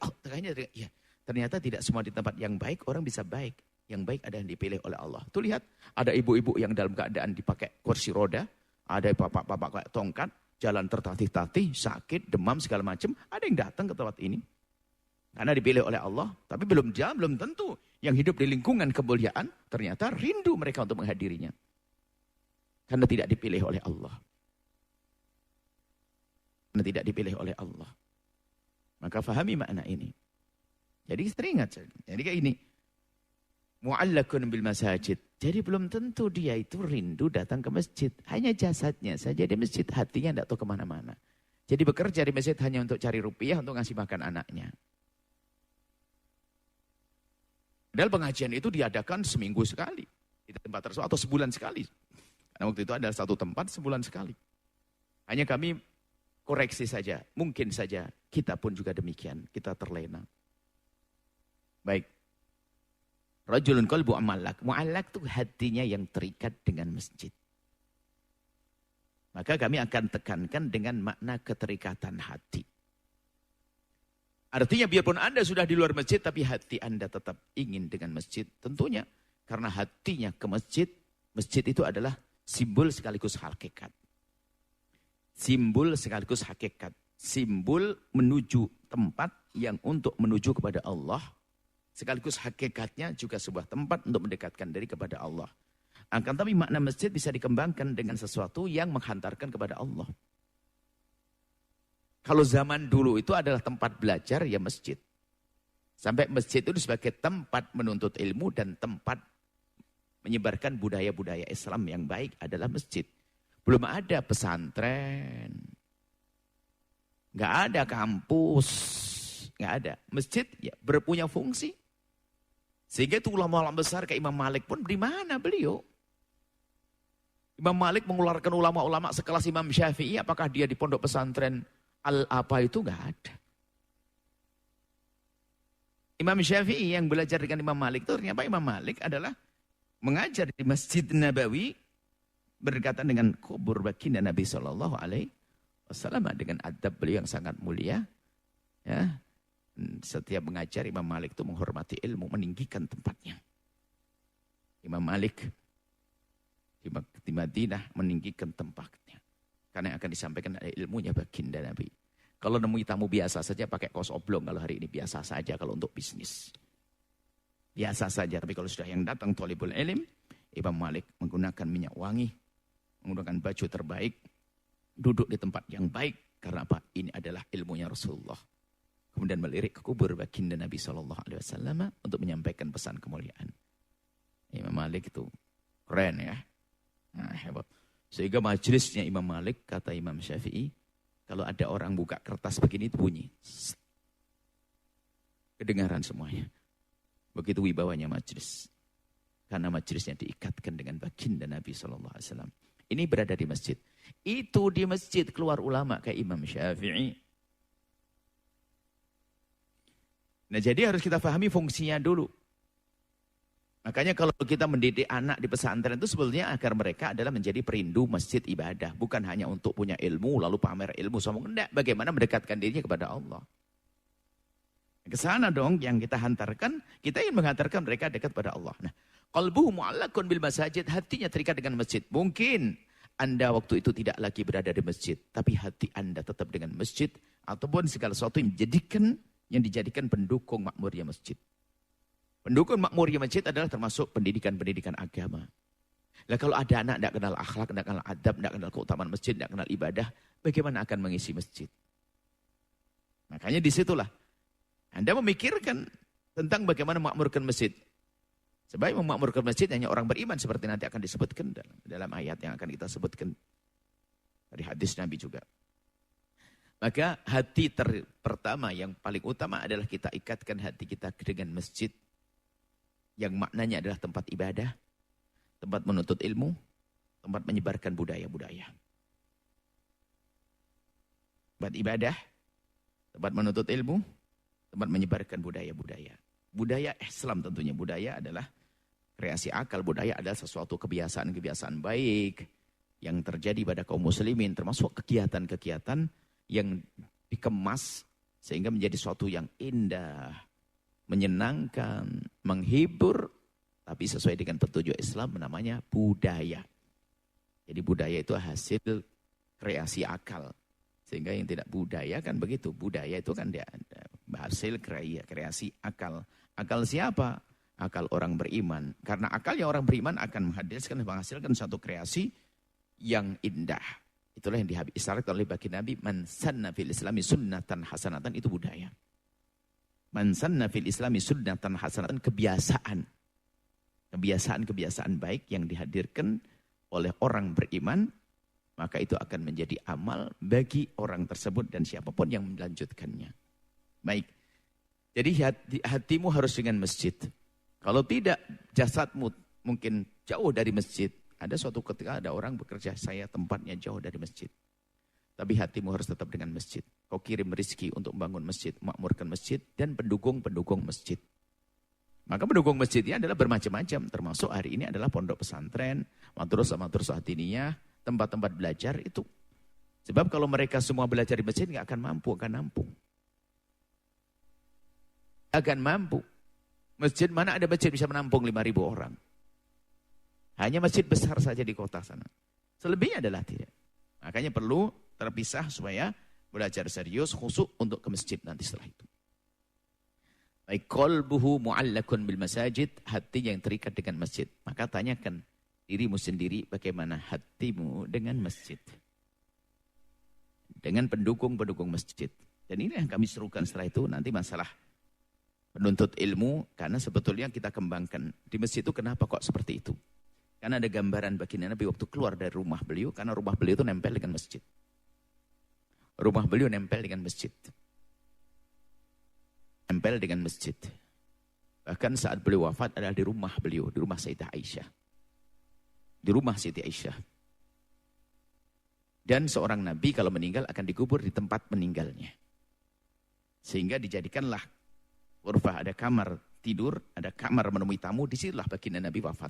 ya, ternyata tidak semua di tempat yang baik, orang bisa baik. Yang baik ada yang dipilih oleh Allah. Tuh lihat, ada ibu-ibu yang dalam keadaan dipakai kursi roda, ada bapak-bapak kayak tongkat, jalan tertatih-tatih, sakit, demam, segala macam. Ada yang datang ke tempat ini. Karena dipilih oleh Allah, tapi belum tentu yang hidup di lingkungan kemuliaan, ternyata rindu mereka untuk menghadirinya. Karena tidak dipilih oleh Allah. Karena tidak dipilih oleh Allah. Maka fahami makna ini. Jadi teringat. Jadi kayak ini. Mu'allakun bil masajid. Jadi belum tentu dia itu rindu datang ke masjid. Hanya jasadnya saja di masjid, hatinya tidak tahu kemana-mana. Jadi bekerja di masjid hanya untuk cari rupiah, untuk ngasih makan anaknya. Padahal pengajian itu diadakan seminggu sekali di tempat tersebut atau sebulan sekali. Karena waktu itu ada satu tempat sebulan sekali. Hanya kami koreksi saja. Mungkin saja kita pun juga demikian. Kita terlena. Baik. Rajulun qalbu mu'allaq. Mu'allaq itu hatinya yang terikat dengan masjid. Maka kami akan tekankan dengan makna keterikatan hati. Artinya biarpun Anda sudah di luar masjid, tapi hati Anda tetap ingin dengan masjid. Tentunya karena hatinya ke masjid, masjid itu adalah simbol sekaligus hakikat. Simbol sekaligus hakikat. Simbol menuju tempat yang untuk menuju kepada Allah. Sekaligus hakikatnya juga sebuah tempat untuk mendekatkan diri kepada Allah. Akan tapi makna masjid bisa dikembangkan dengan sesuatu yang menghantarkan kepada Allah. Kalau zaman dulu itu adalah tempat belajar, ya masjid. Sampai masjid itu sebagai tempat menuntut ilmu dan tempat menyebarkan budaya-budaya Islam yang baik adalah masjid. Belum ada pesantren. Nggak ada kampus. Nggak ada. Masjid ya berpunya fungsi. Sehingga itu ulama-ulama besar kayak Imam Malik pun di mana beliau? Imam Malik mengeluarkan ulama-ulama sekelas Imam Syafi'i, apakah dia di pondok pesantren apa itu? Nggak ada. Imam Syafi'i yang belajar dengan Imam Malik itu ternyata Imam Malik adalah mengajar di Masjid Nabawi berdekatan dengan kubur baginda Nabi Shallallahu Alaihi Wasallam dengan adab beliau yang sangat mulia. Ya, setiap mengajar Imam Malik itu menghormati ilmu, meninggikan tempatnya. Imam Malik di Madinah meninggikan tempatnya. Karena yang akan disampaikan ada ilmunya baginda Nabi. Kalau nemui tamu biasa saja pakai kaos oblong, kalau hari ini biasa saja kalau untuk bisnis. Biasa saja, tapi kalau sudah yang datang thalibul ilm, Imam Malik menggunakan minyak wangi, menggunakan baju terbaik, duduk di tempat yang baik. Karena apa? Ini adalah ilmunya Rasulullah. Kemudian melirik ke kubur baginda Nabi SAW untuk menyampaikan pesan kemuliaan. Imam Malik itu keren ya. Nah, hebat. Sehingga majelisnya Imam Malik, kata Imam Syafi'i, kalau ada orang buka kertas begini itu bunyi. Kedengaran semuanya. Begitu wibawanya majelis. Karena majelisnya diikatkan dengan baginda Nabi SAW. Ini berada di masjid. Itu di masjid keluar ulama kayak Imam Syafi'i. Nah jadi harus kita pahami fungsinya dulu. Makanya kalau kita mendidik anak di pesantren itu sebetulnya agar mereka adalah menjadi perindu masjid ibadah. Bukan hanya untuk punya ilmu lalu pamer ilmu sombong. Enggak, bagaimana mendekatkan dirinya kepada Allah. Ke sana dong yang kita hantarkan, kita ingin menghantarkan mereka dekat pada Allah. Nah, qalbuhu mu'allaqun bil masajid, hatinya terikat dengan masjid. Mungkin Anda waktu itu tidak lagi berada di masjid, tapi hati Anda tetap dengan masjid ataupun segala sesuatu yang dijadikan pendukung makmurnya masjid. Pendukung makmurnya masjid adalah termasuk pendidikan-pendidikan agama. Lah kalau ada anak tidak kenal akhlak, tidak kenal adab, tidak kenal keutamaan masjid, tidak kenal ibadah, bagaimana akan mengisi masjid? Makanya disitulah Anda memikirkan tentang bagaimana memakmurkan masjid. Sebaik memakmurkan masjid hanya orang beriman seperti nanti akan disebutkan dalam ayat yang akan kita sebutkan dari hadis Nabi juga. Maka hati pertama yang paling utama adalah kita ikatkan hati kita dengan masjid. Yang maknanya adalah tempat ibadah, tempat menuntut ilmu, tempat menyebarkan budaya-budaya. Tempat ibadah, tempat menuntut ilmu, tempat menyebarkan budaya-budaya. Budaya Islam tentunya, budaya adalah kreasi akal, budaya adalah sesuatu kebiasaan-kebiasaan baik yang terjadi pada kaum muslimin, termasuk kegiatan-kegiatan yang dikemas sehingga menjadi sesuatu yang indah, menyenangkan, menghibur, tapi sesuai dengan petunjuk Islam namanya budaya. Jadi budaya itu hasil kreasi akal. Sehingga yang tidak budaya kan begitu. Budaya itu kan dia hasil kreasi akal. Akal siapa? Akal orang beriman. Karena akalnya orang beriman akan menghasilkan satu kreasi yang indah. Itulah yang diisyaratkan oleh baginda Nabi. Man sanna fil islami sunnatan hasanatan, itu budaya. Man sanna fil islami sunnatan hasanatan, kebiasaan. Kebiasaan-kebiasaan baik yang dihadirkan oleh orang beriman, maka itu akan menjadi amal bagi orang tersebut dan siapapun yang melanjutkannya. Baik. Jadi hatimu harus dengan masjid. Kalau tidak, jasadmu mungkin jauh dari masjid. Ada suatu ketika ada orang bekerja, saya tempatnya jauh dari masjid. tapi hatimu harus tetap dengan masjid. Kau kirim rezeki untuk membangun masjid, makmurkan masjid, dan pendukung-pendukung masjid. Maka pendukung masjidnya adalah bermacam-macam, termasuk hari ini adalah pondok pesantren, madrasah diniyah, tempat-tempat belajar itu. Sebab kalau mereka semua belajar di masjid nggak akan mampu, akan mampu. Masjid, mana ada masjid bisa menampung 5.000 orang? Hanya masjid besar saja di kota sana. Selebihnya adalah tidak. Makanya perlu terpisah supaya belajar serius, khusyuk untuk ke masjid nanti setelah itu. Baik, qalbuhu mu'allakun bil masajid, hati yang terikat dengan masjid. Maka tanyakan dirimu sendiri bagaimana hatimu dengan masjid. Dengan pendukung-pendukung masjid. Dan ini yang kami serukan setelah itu nanti masalah menuntut ilmu, karena sebetulnya kita kembangkan. Di masjid itu kenapa kok seperti itu? Karena ada gambaran baginda Nabi waktu keluar dari rumah beliau, karena rumah beliau itu nempel dengan masjid. Rumah beliau nempel dengan masjid. Nempel dengan masjid. Bahkan saat beliau wafat adalah di rumah beliau, di rumah Sayyidah Aisyah. Di rumah Siti Aisyah. Dan seorang Nabi kalau meninggal akan dikubur di tempat meninggalnya. Sehingga dijadikanlah ghurfah, ada kamar tidur, ada kamar menemui tamu, disitulah baginda Nabi wafat.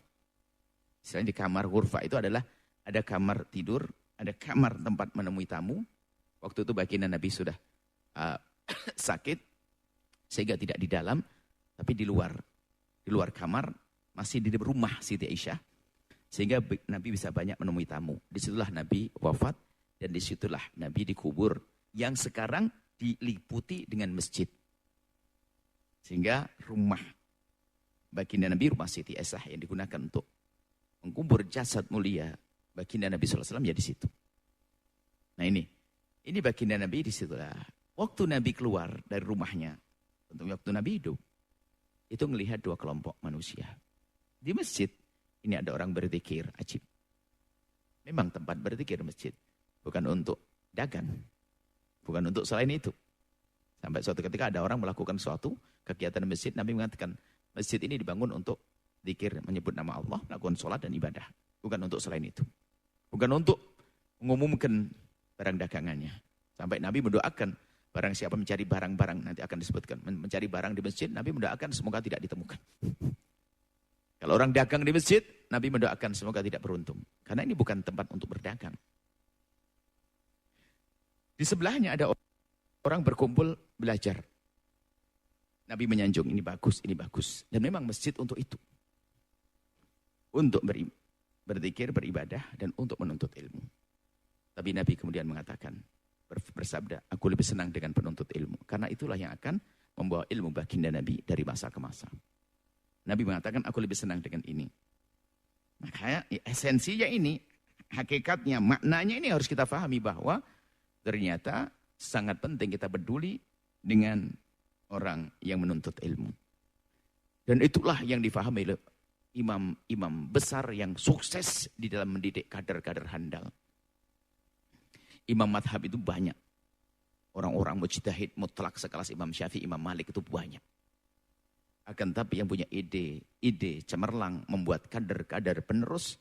Selain di kamar ghurfah itu adalah ada kamar tidur, ada kamar tempat menemui tamu. Waktu itu baginda Nabi sudah sakit, sehingga tidak di dalam, tapi di luar kamar, masih di rumah Siti Aisyah. Sehingga Nabi bisa banyak menemui tamu. Disitulah Nabi wafat, dan disitulah Nabi dikubur, yang sekarang diliputi dengan masjid. Sehingga rumah baginda Nabi, rumah Siti Aisyah yang digunakan untuk mengkubur jasad mulia baginda Nabi SAW ya di situ. Nah ini baginda Nabi di situlah. Waktu Nabi keluar dari rumahnya, tentu waktu Nabi hidup, itu melihat dua kelompok manusia. Di masjid, ini ada orang berzikir, ajib. Memang tempat berzikir masjid, bukan untuk dagang, bukan untuk selain itu. Sampai suatu ketika ada orang melakukan suatu kegiatan masjid, Nabi mengatakan, masjid ini dibangun untuk zikir, menyebut nama Allah, melakukan sholat dan ibadah. Bukan untuk selain itu. Bukan untuk mengumumkan barang dagangannya. Sampai Nabi mendoakan, barang siapa mencari barang-barang, nanti akan disebutkan. Mencari barang di masjid, Nabi mendoakan semoga tidak ditemukan. Kalau orang dagang di masjid, Nabi mendoakan semoga tidak beruntung. Karena ini bukan tempat untuk berdagang. Di sebelahnya ada orang berkumpul belajar. Nabi menyanjung, ini bagus, ini bagus. Dan memang masjid untuk itu. Untuk berzikir, beribadah, dan untuk menuntut ilmu. Tapi Nabi kemudian mengatakan, bersabda, aku lebih senang dengan penuntut ilmu. Karena itulah yang akan membawa ilmu baginda Nabi dari masa ke masa. Nabi mengatakan, aku lebih senang dengan ini. Makanya esensinya ini, hakikatnya, maknanya ini harus kita pahami bahwa ternyata sangat penting kita peduli dengan orang yang menuntut ilmu. Dan itulah yang difahami oleh imam-imam besar yang sukses di dalam mendidik kader-kader handal. Imam madhab itu banyak. Orang-orang mujtahid mutlak sekelas Imam Syafi'i, Imam Malik itu banyak. Akan tapi yang punya ide cemerlang membuat kader-kader penerus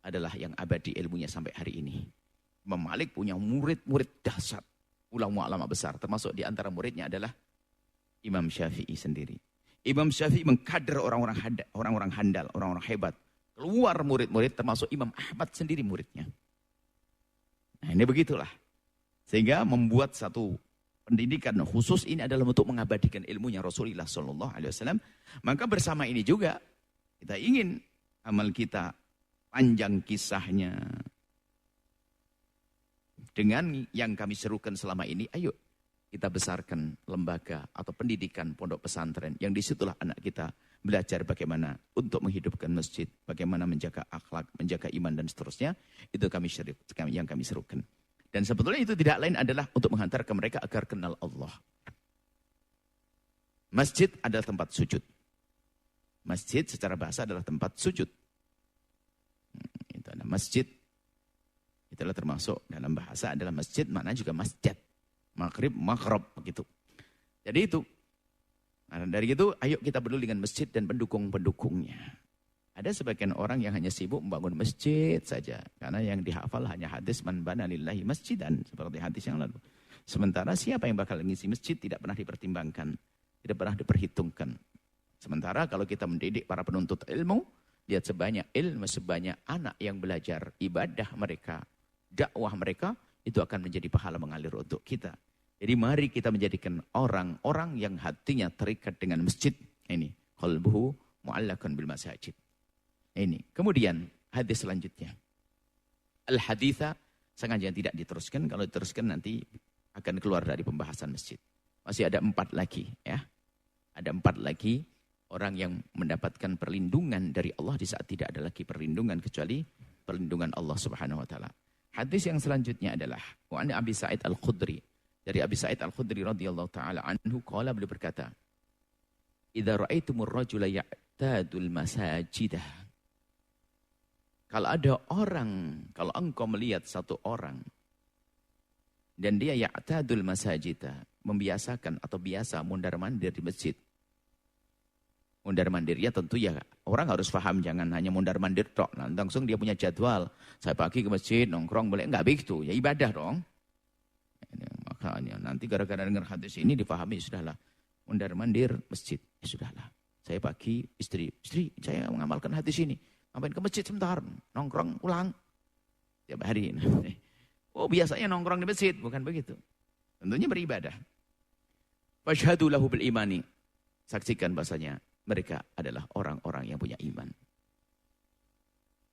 adalah yang abadi ilmunya sampai hari ini. Imam Malik punya murid-murid dahsyat, ulama-ulama besar, termasuk di antara muridnya adalah Imam Syafi'i sendiri. Imam Syafi'i mengkader orang-orang handal, orang-orang hebat. Keluar murid-murid termasuk Imam Ahmad sendiri muridnya. Nah ini begitulah. Sehingga membuat satu pendidikan khusus ini adalah untuk mengabadikan ilmunya Rasulullah SAW. Maka bersama ini juga kita ingin amal kita panjang kisahnya. Dengan yang kami serukan selama ini, ayo kita besarkan lembaga atau pendidikan pondok pesantren. Yang disitulah anak kita belajar bagaimana untuk menghidupkan masjid, bagaimana menjaga akhlak, menjaga iman dan seterusnya. Itu yang kami serukan. Dan sebetulnya itu tidak lain adalah untuk menghantarkan mereka agar kenal Allah. Masjid adalah tempat sujud. Masjid secara bahasa adalah tempat sujud. Itu ada masjid. Itulah termasuk dalam bahasa adalah masjid, maknanya juga masjid. Maghrib, makhrab, begitu. Jadi itu. Nah, dari itu, ayo kita peduli dengan masjid dan pendukung-pendukungnya. Ada sebagian orang yang hanya sibuk membangun masjid saja. Karena yang dihafal hanya hadis man bana lillahi masjidan. Seperti hadis yang lalu. Sementara siapa yang bakal ngisi masjid tidak pernah dipertimbangkan. Tidak pernah diperhitungkan. Sementara kalau kita mendidik para penuntut ilmu, lihat sebanyak ilmu, sebanyak anak yang belajar ibadah mereka, dakwah mereka, itu akan menjadi pahala mengalir untuk kita. Jadi mari kita menjadikan orang-orang yang hatinya terikat dengan masjid. Ini, qalbuhu mu'allakun bil masajid. Ini. Kemudian hadis selanjutnya. Al-haditha sengaja tidak diteruskan. Kalau diteruskan nanti akan keluar dari pembahasan masjid. Masih ada 4 lagi. Ya. Ada 4 lagi orang yang mendapatkan perlindungan dari Allah di saat tidak ada lagi perlindungan kecuali perlindungan Allah Subhanahu wa taala. Hadis yang selanjutnya adalah wa an Abi Sa'id Al-Khudri. Dari Abi Sa'id Al-Khudri radhiyallahu taala anhu qala, beliau berkata, "Idza ra'aitumur rajula ya'tadul masajidah." Kalau ada orang, kalau engkau melihat satu orang dan dia ya'tadul masajidah, membiasakan atau biasa mundar-mandir di masjid. Mundar-mandir ya tentu ya orang harus paham, jangan hanya mundar-mandir tok. Nah, langsung dia punya jadwal. Saya pagi ke masjid, nongkrong boleh, enggak begitu. Ya ibadah dong. Makanya nanti gara-gara dengar hadis ini dipahami, sudahlah. Mundar-mandir masjid, ya sudahlah. Saya pagi istri saya mengamalkan hadis ini. Ngapain ke masjid sebentar, nongkrong pulang. Tiap hari. Oh biasanya nongkrong di masjid, bukan begitu. Tentunya beribadah. Fashhadu lahu bil imani. Saksikan bahasanya mereka adalah orang-orang yang punya iman.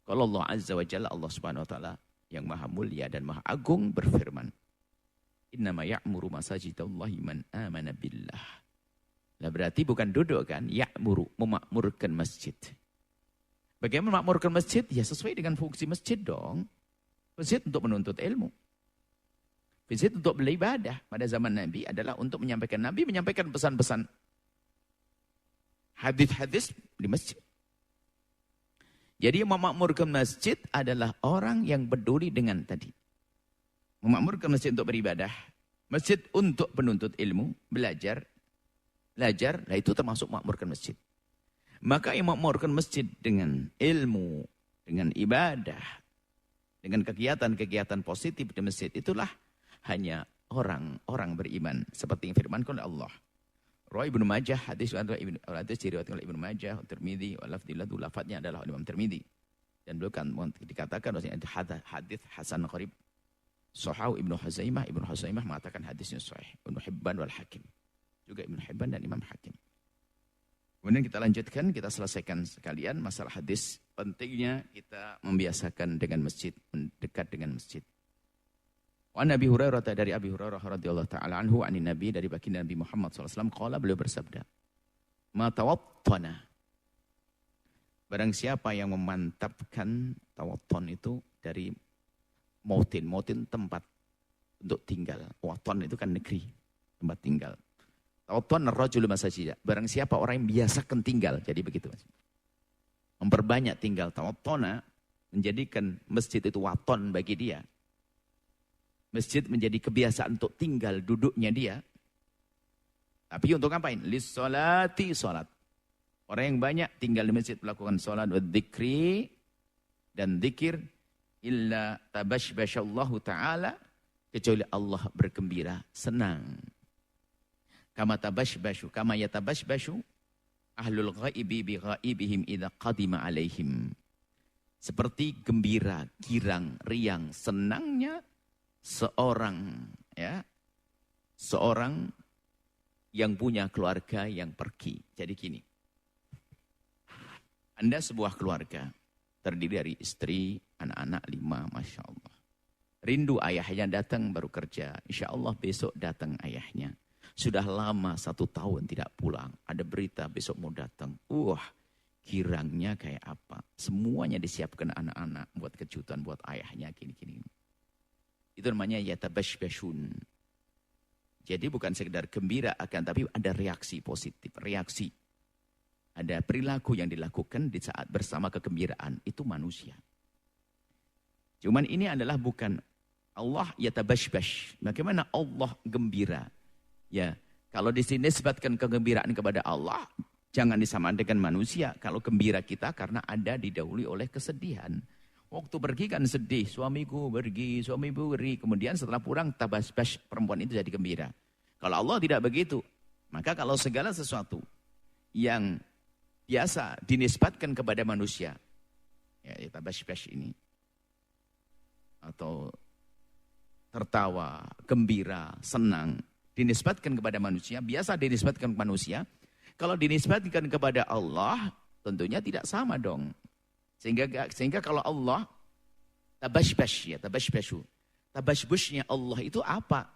Kalau Allah Azza wa Jalla, Allah Subhanahu wa taala yang maha mulia dan maha agung berfirman, "Innama ya'muru masajidallahi man amana billah." Nah berarti bukan duduk kan, ya'muru, memakmurkan masjid. Bagaimana memakmurkan masjid? Ya sesuai dengan fungsi masjid dong. Masjid untuk menuntut ilmu. Masjid untuk beribadah. Pada zaman Nabi adalah untuk menyampaikan, Nabi menyampaikan pesan-pesan hadis-hadis di masjid. Jadi memakmurkan masjid adalah orang yang peduli dengan tadi. Memakmurkan masjid untuk beribadah. Masjid untuk penuntut ilmu, belajar. Nah itu termasuk memakmurkan masjid. Maka yang memakmurkan masjid dengan ilmu, dengan ibadah, dengan kegiatan-kegiatan positif di masjid, itulah hanya orang-orang beriman. Seperti yang firmankan oleh Allah. Rawi Ibnu Majah, hadis diriwayatkan oleh Ibnu Majah, Tirmidzi, walafdillah, lafadznya adalah Imam Tirmidzi. Dan beliau kan dikatakan bahwasanya hadis hasan qarib. Sahih Ibnu Huzaimah mengatakan hadisnya sahih. Ibnu Hibban wal Hakim. Juga Ibnu Hibban dan Imam Hakim. Kemudian kita lanjutkan, kita selesaikan sekalian masalah hadis. Pentingnya kita membiasakan dengan masjid, mendekat dengan masjid. Wa Nabi Hurairah, dari Abi Hurairah radhiyallahu taala anhu, anin Nabi, dari baginda Nabi Muhammad SAW, qala, beliau bersabda, "Ma tawattana." Barang siapa yang memantapkan, tawatton itu dari mautin tempat untuk tinggal. Watton itu kan negeri, tempat tinggal. Tawatton ar-rajulu masajida. Barang siapa orang yang biasakan tinggal, jadi begitu. Memperbanyak tinggal. Tawattona menjadikan masjid itu waton bagi dia. Masjid menjadi kebiasaan untuk tinggal duduknya dia. Tapi untuk ngapain? Lissolati, sholat. Orang yang banyak tinggal di masjid melakukan sholat wa dzikri dan dzikir, illa tabashbashallahu ta'ala, kecuali Allah bergembira, senang. Kama yatabashbashu ahlul ghaibi bi ghaibihim idza qadima alaihim. Seperti gembira, girang, riang, senangnya seorang yang punya keluarga yang pergi. Jadi gini. Anda sebuah keluarga terdiri dari istri, anak-anak 5, Masya Allah. Rindu ayahnya datang baru kerja. Insya Allah besok datang ayahnya. Sudah lama 1 tahun tidak pulang. Ada berita besok mau datang. Girangnya kayak apa. Semuanya disiapkan anak-anak buat kejutan buat ayahnya gini-gini. Itu namanya yatabashbashun. Jadi bukan sekedar gembira akan, tapi ada reaksi positif. Reaksi. Ada perilaku yang dilakukan di saat bersama kegembiraan. Itu manusia. Cuman ini adalah bukan Allah yatabashbash. Bagaimana Allah gembira? Ya, kalau di sini disebutkan kegembiraan kepada Allah, Jangan disamakan dengan manusia. Kalau gembira kita karena ada didahului oleh kesedihan. Waktu pergi kan sedih, suamiku pergi, suamiku pergi. Kemudian setelah pulang, tabasbash, perempuan itu jadi gembira. Kalau Allah tidak begitu. Maka kalau segala sesuatu yang biasa dinisbatkan kepada manusia, ya tabasbash ini, atau tertawa, gembira, senang, dinisbatkan kepada manusia, biasa dinisbatkan kepada manusia. Kalau dinisbatkan kepada Allah, tentunya tidak sama dong. Sehingga kalau Allah, tabashbashu. Tabashbushnya Allah itu apa?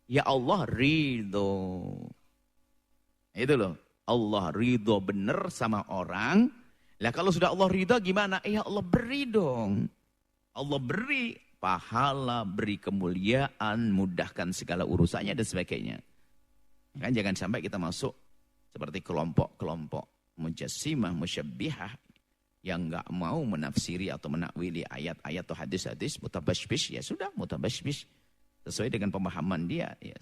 Ya Allah ridho. Itu loh, Allah ridho benar sama orang. Lah kalau sudah Allah ridho gimana? Ya Allah beri dong. Allah beri pahala, beri kemuliaan, mudahkan segala urusannya dan sebagainya. Kan jangan sampai kita masuk seperti kelompok-kelompok mujassimah, musyabbihah yang enggak mau menafsiri atau menakwili ayat-ayat atau hadis-hadis, mutabashbish, ya sudah mutabashbish sesuai dengan pemahaman dia, ya.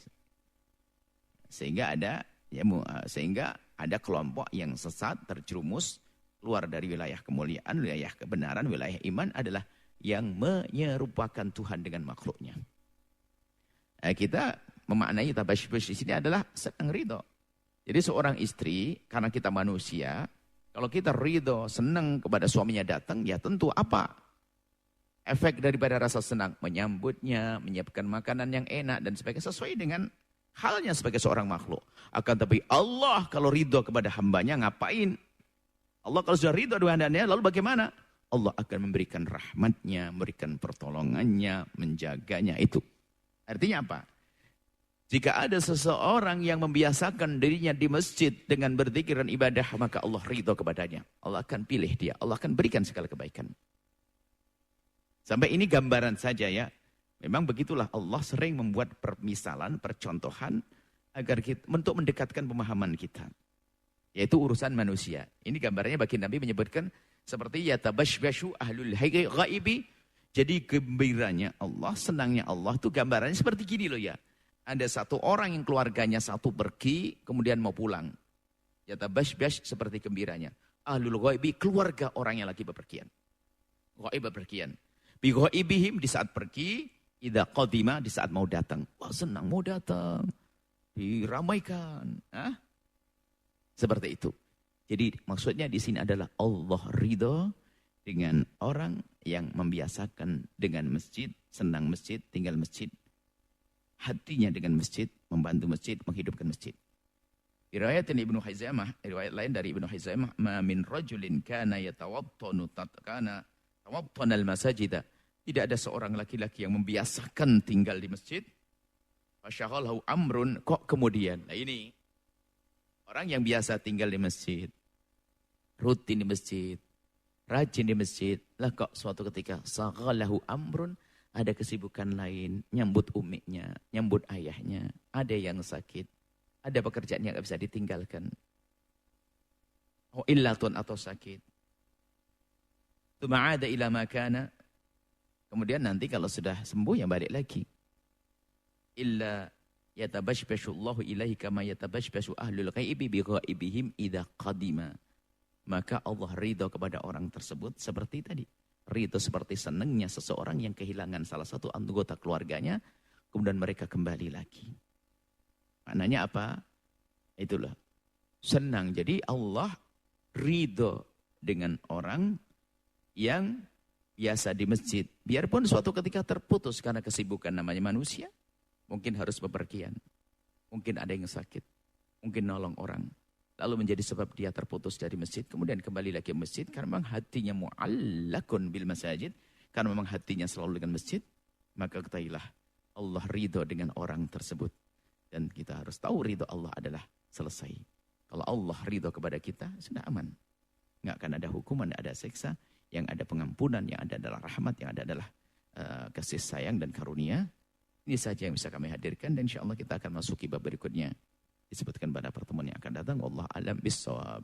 Sehingga ada kelompok yang sesat, terjerumus keluar dari wilayah kemuliaan, wilayah kebenaran, wilayah iman adalah yang menyerupakan Tuhan dengan makhluknya. Kita memaknai tabashbish di sini adalah senang ridho. Jadi seorang istri, karena kita manusia, kalau kita ridho, senang kepada suaminya datang, ya tentu apa? Efek daripada rasa senang, menyambutnya, menyiapkan makanan yang enak, dan sebagainya, sesuai dengan halnya sebagai seorang makhluk. Akan tapi Allah kalau ridho kepada hambanya, ngapain? Allah kalau sudah ridho dengan hambanya, lalu bagaimana? Allah akan memberikan rahmatnya, memberikan pertolongannya, menjaganya, itu. Artinya apa? Jika ada seseorang yang membiasakan dirinya di masjid dengan berzikir dan ibadah, maka Allah ridho kepadanya. Allah akan pilih dia. Allah akan berikan segala kebaikan. Sampai ini gambaran saja ya. Memang begitulah Allah sering membuat permisalan, percontohan agar kita, untuk mendekatkan pemahaman kita. Yaitu urusan manusia. Ini gambarannya bagi Nabi menyebutkan seperti yatabashbashu ahlul ghaibi. Jadi gembiranya Allah, senangnya Allah itu gambarannya seperti gini loh ya. Ada satu orang yang keluarganya satu pergi, kemudian mau pulang. Yatabashbash seperti gembiranya. Ahlul ghaibi, keluarga orang yang lagi bepergian. Ghaib bepergian. Bi ghaibihim di saat pergi, idza qadima di saat mau datang. Wah senang mau datang. Diramaikan. Seperti itu. Jadi maksudnya di sini adalah Allah ridho dengan orang yang membiasakan dengan masjid, senang masjid, tinggal masjid. Hatinya dengan masjid, membantu masjid, menghidupkan masjid. Riwayat Ibnu Huzaimah, riwayat lain dari Ibnu Huzaimah, ma min rajulin kana yatawattanu tatkana tawattana al-masajida. Tidak ada seorang laki-laki yang membiasakan tinggal di masjid. Fasyaghalahu amrun, kok kemudian. Nah ini orang yang biasa tinggal di masjid, rutin di masjid, rajin di masjid, lah kok suatu ketika saghalahu amrun, ada kesibukan lain, nyambut umiknya, nyambut ayahnya, ada yang sakit, ada pekerjaan yang gak bisa ditinggalkan. Oh illatun atau sakit. Tuma'ada ila makana. Kemudian nanti kalau sudah sembuh ya balik lagi. Illa yatabashbashu Allahu ilaihi kama yatabashbashu ahlul ghaibi bi ghaibihim idza qadima. Maka Allah ridho kepada orang tersebut seperti tadi. Ridho seperti senangnya seseorang yang kehilangan salah satu anggota keluarganya, kemudian mereka kembali lagi. Maknanya apa? Itulah. Senang. Jadi Allah ridho dengan orang yang biasa di masjid. Biarpun suatu ketika terputus karena kesibukan namanya manusia, mungkin harus bepergian. Mungkin ada yang sakit. Mungkin nolong orang. Lalu menjadi sebab dia terputus dari masjid, kemudian kembali lagi ke masjid, karena memang hatinya mu'allakun bil masajid, karena memang hatinya selalu dengan masjid, maka ketahuilah Allah ridho dengan orang tersebut. Dan kita harus tahu ridho Allah adalah selesai. Kalau Allah ridho kepada kita, sudah aman. Nggak akan ada hukuman, nggak ada siksa, yang ada pengampunan, yang ada adalah rahmat, yang ada adalah kasih sayang dan karunia. Ini saja yang bisa kami hadirkan, dan insya Allah kita akan masuki bab berikutnya. Disebutkan pada pertemuan yang akan datang. Wallahu a'lam bishawab.